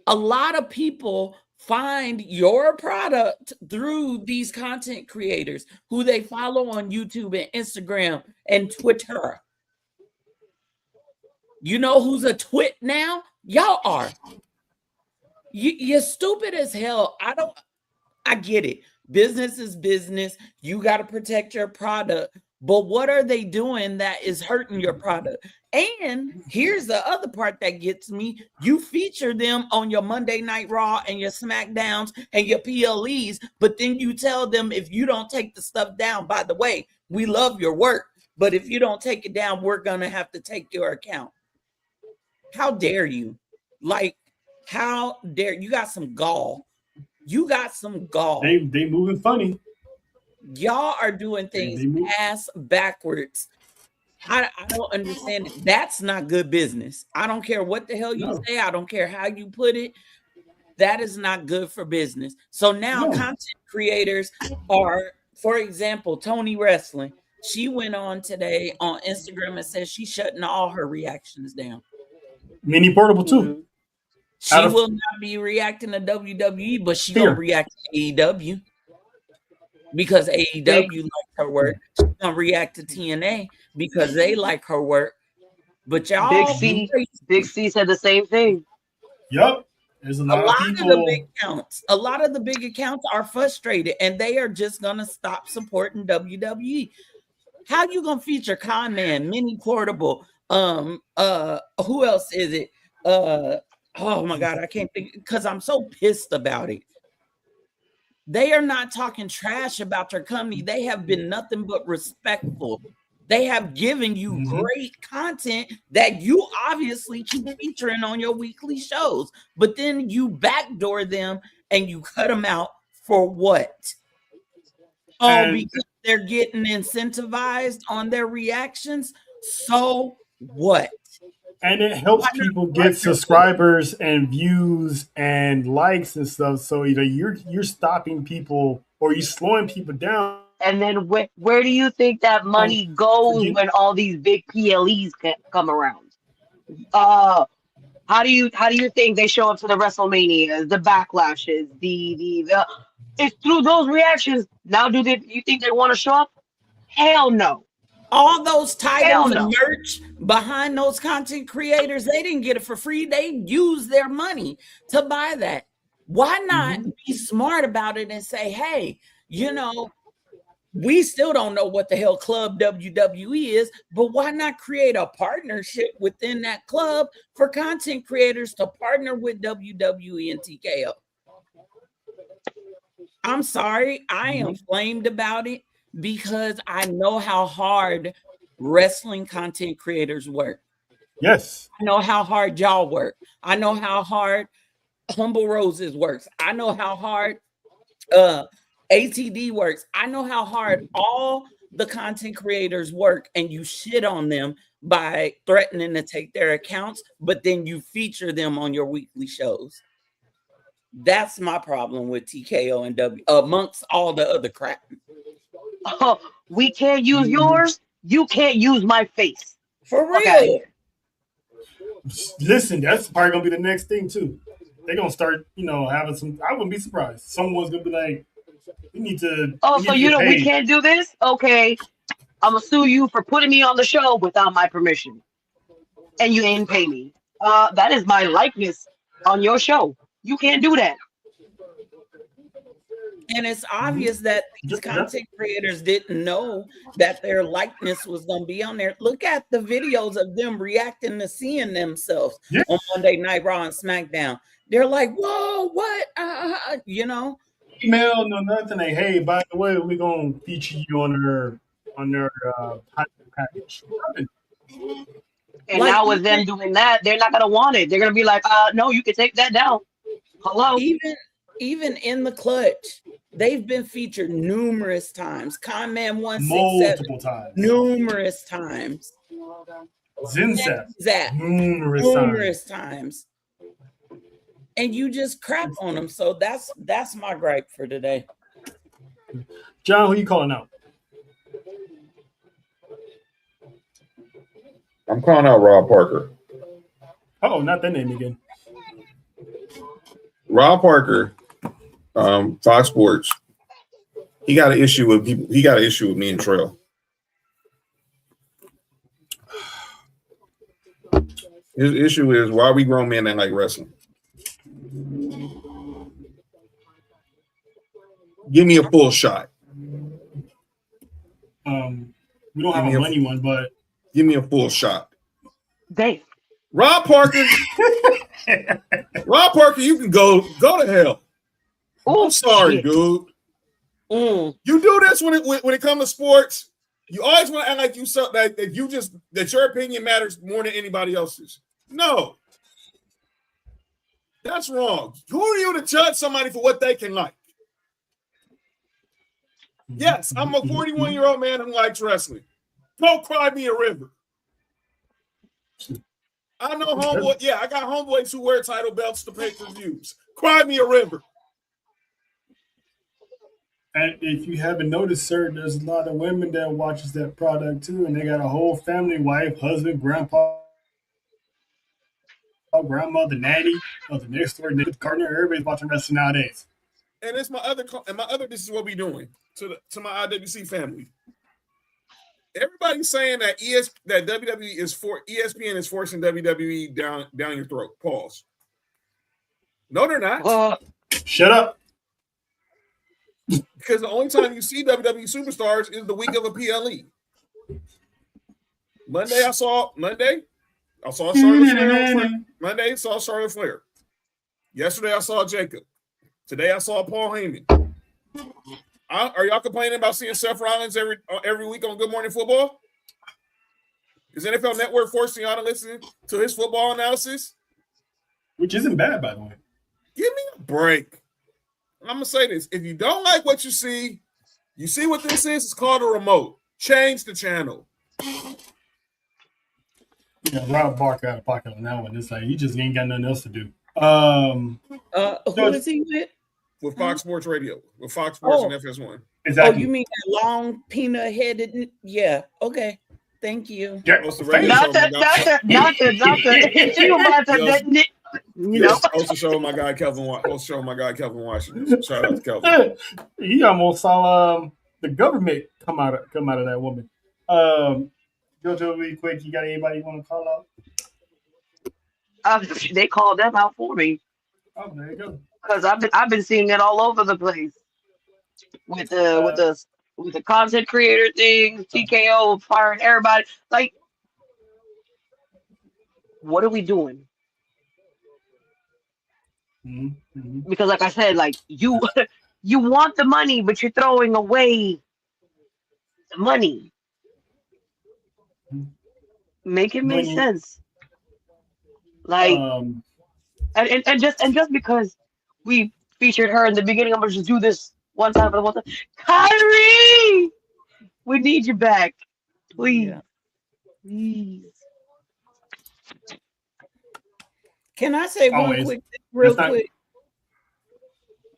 A lot of people find your product through these content creators who they follow on YouTube and Instagram and Twitter. You know who's a twit now? Y'all are. You're stupid as hell. I get it. Business is business. You got to protect your product. But what are they doing that is hurting your product? And here's the other part that gets me. You feature them on your Monday Night Raw and your SmackDowns and your PLEs, but then you tell them if you don't take the stuff down, by the way, we love your work, but if you don't take it down, we're going to have to take your account. How dare you? Like, how dare you? Got some gall. You got some gall. They moving funny. Y'all are doing things ass backwards. I don't understand it. That's not good business. I don't care what the hell you say. I don't care how you put it. That is not good for business. So now content creators are, for example, Tony Wrestling. She went on today on Instagram and said she's shutting all her reactions down. Mini Portable too. She will not be reacting to WWE, but she gonna react to AEW. Because AEW likes her work. She's gonna react to TNA because they like her work. But y'all, Big C said the same thing. Yep. There's a lot of people. The big accounts. A lot of the big accounts are frustrated and they are just gonna stop supporting WWE. How you gonna feature Con Man, Mini Portable? Who else is it? Oh my God, I can't think because I'm so pissed about it. They are not talking trash about your company. They have been nothing but respectful. They have given you great content that you obviously keep featuring on your weekly shows, but then you backdoor them and you cut them out for what? Because they're getting incentivized on their reactions. So what? And it helps people get subscribers and views and likes and stuff. So either you're stopping people or you're slowing people down. And then where do you think that money goes when all these big PLEs come around? How do you think they show up to the WrestleManias, the backlashes, the it's through those reactions. Now, you think they want to show up? Hell no. All those titles Hell no. and merch behind those content creators, they didn't get it for free. They used their money to buy that. Why not be smart about it and say, hey, you know, we still don't know what the hell Club WWE is, but why not create a partnership within that club for content creators to partner with WWE and TKO? I'm sorry, I am flamed about it because I know how hard wrestling content creators work. Yes. I know how hard y'all work. I know how hard Humble Roses works. I know how hard ATD works. I know how hard all the content creators work, and you shit on them by threatening to take their accounts, but then you feature them on your weekly shows. That's my problem with TKO and W amongst all the other crap. Oh, we can't use yours. You can't use my face. For real. Okay. Listen, that's probably gonna be the next thing too. They're gonna start, having some. I wouldn't be surprised. Someone's gonna be like, "We need to." Oh, so we can't do this? Okay, I'm gonna sue you for putting me on the show without my permission, and you ain't pay me. That is my likeness on your show. You can't do that. And it's obvious that these content creators didn't know that their likeness was going to be on there. Look at the videos of them reacting to seeing themselves on Monday Night Raw and SmackDown. They're like, whoa, what? Email, no nothing. Like, hey, by the way, we're going to feature you on their package. And like, now with them doing that, they're not going to want it. They're going to be like, no, you can take that down. Hello? Even in the clutch, they've been featured numerous times. Conman 167 multiple times. Numerous times. Zinzap numerous times. And you just crap on them. So that's my gripe for today. John, who you calling out? I'm calling out Rob Parker. Oh, not that name again. Rob Parker, Fox Sports. He got an issue with people. He got an issue with me and Trail. His issue is why we grown men that like wrestling. Give me a full shot. We don't have a money one, but give me a full shot. Dave. Rob Parker. Rob Parker, you can go to hell. I'm sorry, dude. You do this when it comes to sports. You always want to act like that your opinion matters more than anybody else's. No, that's wrong. Who are you to judge somebody for what they can like? Yes, I'm a 41-year-old man who likes wrestling. Don't cry me a river. I know homeboy. Yeah, I got homeboys who wear title belts to pay per views. Cry me a river. And if you haven't noticed, sir, there's a lot of women that watches that product too, and they got a whole family, wife, husband, grandpa, grandmother, nanny, the next door, partner. Everybody's watching wrestling nowadays. And it's my other. This is what we doing to my IWC family. Everybody's saying that WWE is ESPN is forcing WWE down your throat. Pause. No, they're not. Shut up. Because the only time you see WWE superstars is the week of a PLE. Monday I saw Charlotte Flair. Monday I saw Charlotte Flair. Yesterday I saw Jacob. Today I saw Paul Heyman. Are y'all complaining about seeing Seth Rollins every week on Good Morning Football? Is NFL Network forcing y'all to listen to his football analysis? Which isn't bad, by the way. Give me a break. I'm going to say this. If you don't like what you see what this is? It's called a remote. Change the channel. Yeah, Rob Barker out of pocket on that one. It's like, he just ain't got nothing else to do. Who is he with? With Fox Sports Radio. With Fox Sports and FS1. Exactly. Oh, you mean that long peanut-headed? Yeah, okay. Thank you. Yeah. Not the. You about to. Also show my guy Kelvin Washington. Shout out to Kelvin. He almost saw the government come out of that woman. Jojo, really quick, you got anybody you want to call out? They called them out for me Oh, there you go. because I've been seeing it all over the place with the with Uh, the with the content creator things, TKO firing everybody. Like, what are we doing? mhm. Because, like I said, like you want the money, but you're throwing away the money. Make it make Money. sense. Like, Um, and just because we featured her in the beginning, I'm gonna just do this one time for the one time. Kyrie, we need you back, please, Yeah. please. Can I say one always. quick thing, real That's not. quick?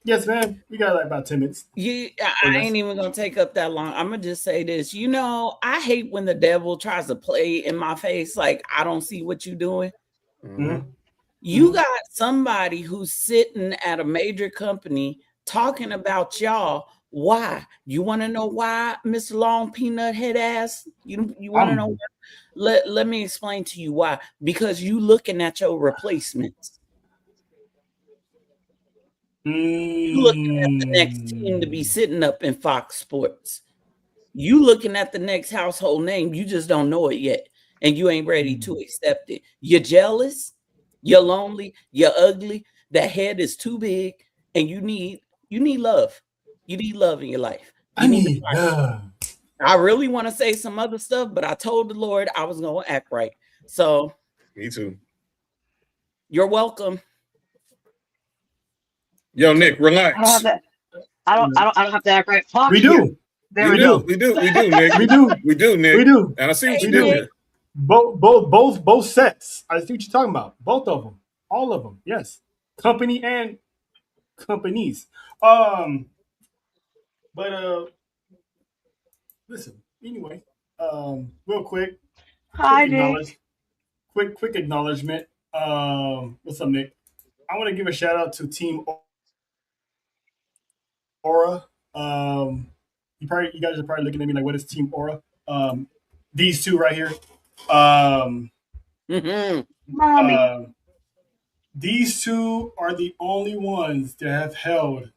Yes, man. We got like about 10 minutes. I ain't even gonna take up that long. I'm gonna just say this. I hate when the devil tries to play in my face like I don't see what you're doing. Mm-hmm. You got somebody who's sitting at a major company talking about y'all. Why? You want to know why, Mr. Long Peanut Head Ass? You want to know why? Let me explain to you why. Because you looking at your replacements. You looking at the next team to be sitting up in Fox Sports. You looking at the next household name. You just don't know it yet. And you ain't ready to accept it. You're jealous. You're lonely. You're ugly. That head is too big. And you need love. You need love in your life. You need love. I really want to say some other stuff, but I told the Lord I was going to act right. So. Me too. You're welcome. Yo, Nick, relax. I don't have to act right. Fuck we you. do. There we go. do, Nick. We do. We do, Nick. We do. And I see what We you do. did there. Both sets. I see what you're talking about. Both of them. All of them. Yes. Company and companies. But listen. Anyway, real quick Hi, Nick. quick acknowledgement. What's up, Nick? I want to give a shout out to Team Aura. You guys are probably looking at me like, what is Team Aura? These two right here. Mommy. These two are the only ones that have held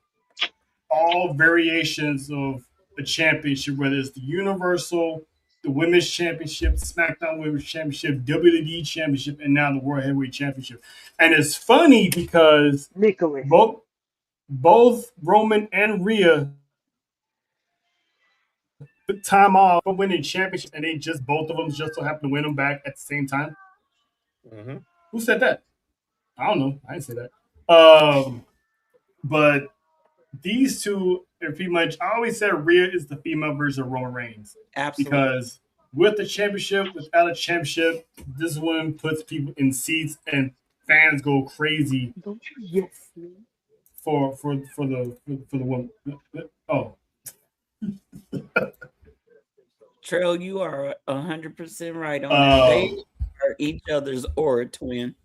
all variations of the championship, whether it's the Universal, the Women's Championship, SmackDown Women's Championship, WWE Championship, and now the World Heavyweight Championship. And it's funny because both Roman and Rhea took time off from winning championship, and they just both of them just so happened to win them back at the same time. Mm-hmm. Who said that? I don't know. I didn't say that. But these two are pretty much. I always said Rhea is the female version of Roman Reigns. Absolutely. Because with the championship, without a championship, this one puts people in seats and fans go crazy. Don't you yes me? For the woman. Oh. Trail, you are 100% right on that. They are each other's aura twin.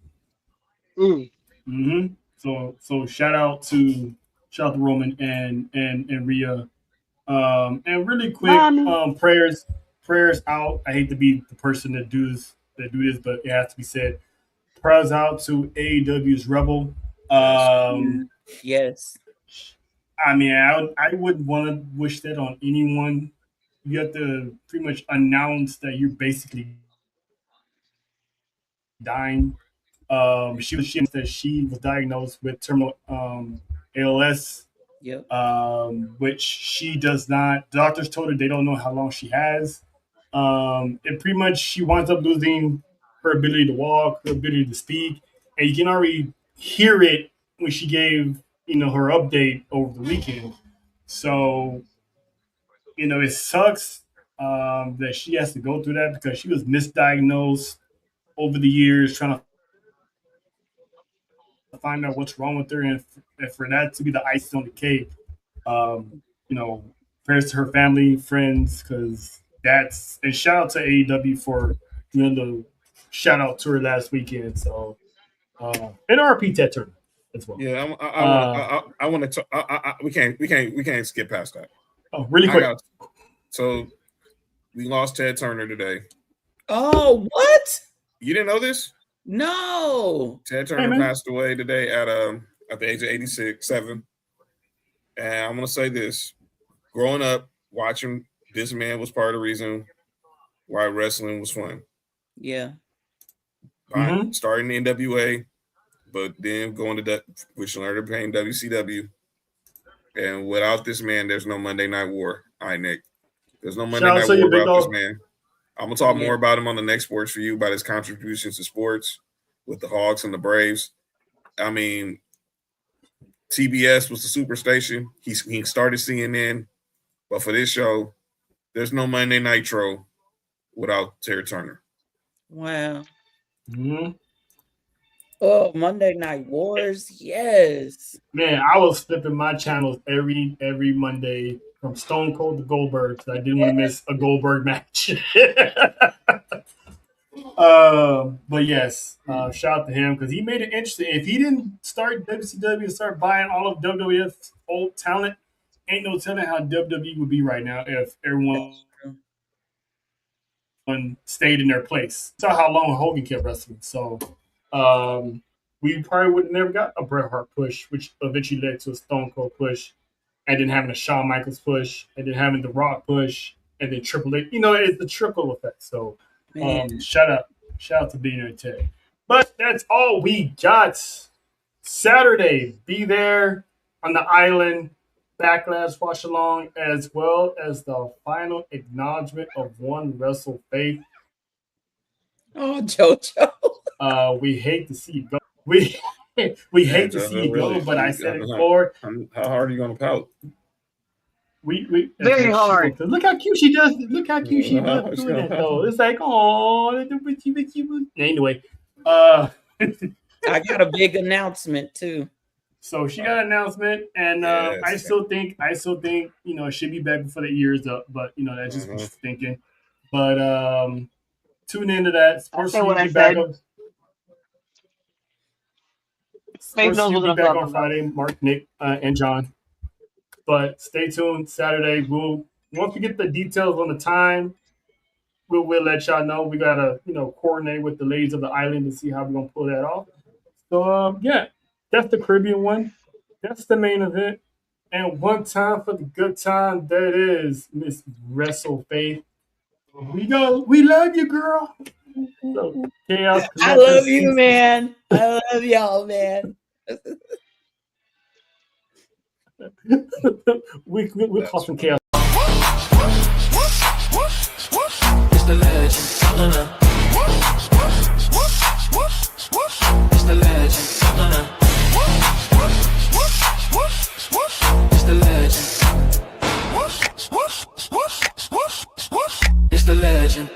Mm-hmm. So shout out to Roman and Rhea. And really quick, prayers out. I hate to be the person that do this, but it has to be said. Prayers out to AEW's Rebel. Yes. I mean, I wouldn't want to wish that on anyone. You have to pretty much announce that you're basically dying. She was diagnosed with terminal ALS. Yep. Which she does not. Doctors told her they don't know how long she has. And pretty much she winds up losing her ability to walk, her ability to speak, and you can already hear it when she gave her update over the weekend. So it sucks that she has to go through that because she was misdiagnosed over the years trying to find out what's wrong with her, and for that to be the icing on the cake. Prayers to her family, friends, because and shout out to AEW for the shout out to her last weekend. So and RP Tet tournament as well. Yeah, I want to. We can't skip past that. Oh, really quick. So we lost Ted Turner today. Oh, what? You didn't know this? No. Ted Turner passed away today at the age of 86.7. And I'm gonna say this: growing up, watching this man was part of the reason why wrestling was fun. Yeah. Starting the NWA, but then going to which learned to pain WCW. And without this man, there's no Monday Night War. All right, Nick. There's no Monday Night War without this man. I'm gonna talk more about him on the next Sports for You, about his contributions to sports with the Hawks and the Braves. I mean, TBS was the superstation. He started CNN, but for this show, there's no Monday Nitro without Terry Turner. Wow. Mm-hmm. Oh, Monday Night Wars, yes. Man, I was flipping my channels every Monday from Stone Cold to Goldberg because I didn't want to miss a Goldberg match. But yes, shout out to him because he made it interesting. If he didn't start WCW and start buying all of WWF's old talent, ain't no telling how WWE would be right now if everyone stayed in their place. Saw how long Hogan kept wrestling. So we probably would have never got a Bret Hart push, which eventually led to a Stone Cold push, and then having a Shawn Michaels push, and then having the Rock push, and then Triple H. You know, it's the trickle effect. So shout out to being there today. But that's all we got. Saturday, be there on the island. Backlash watch along, as well as the final acknowledgement of One Wrestle Faith. Oh, JoJo. We hate to see you go. We hate to see you go, but I said it before. How hard are you gonna pout? We very hard. Look how cute she does. Look how cute she does doing that though. It's like, oh, anyway. I got a big announcement too. So she got an announcement, and I still think, you know, it should be back before the year is up. But you know, that's just what she's thinking. But tune into that. Sports will be back on. Sports will be back on Friday. Mark, Nick, and John. But stay tuned. Saturday, once we get the details on the time, we'll let y'all know. We gotta coordinate with the ladies of the island to see how we're gonna pull that off. So yeah. That's the Caribbean one. That's the main event. And one time for the good time, that is Miss Wrestle Faith. We love you, girl. So, Chaos I love you, man. I love y'all, man. we call some Chaos. It's the legend. It's the legend. It's the legend. It's the legend.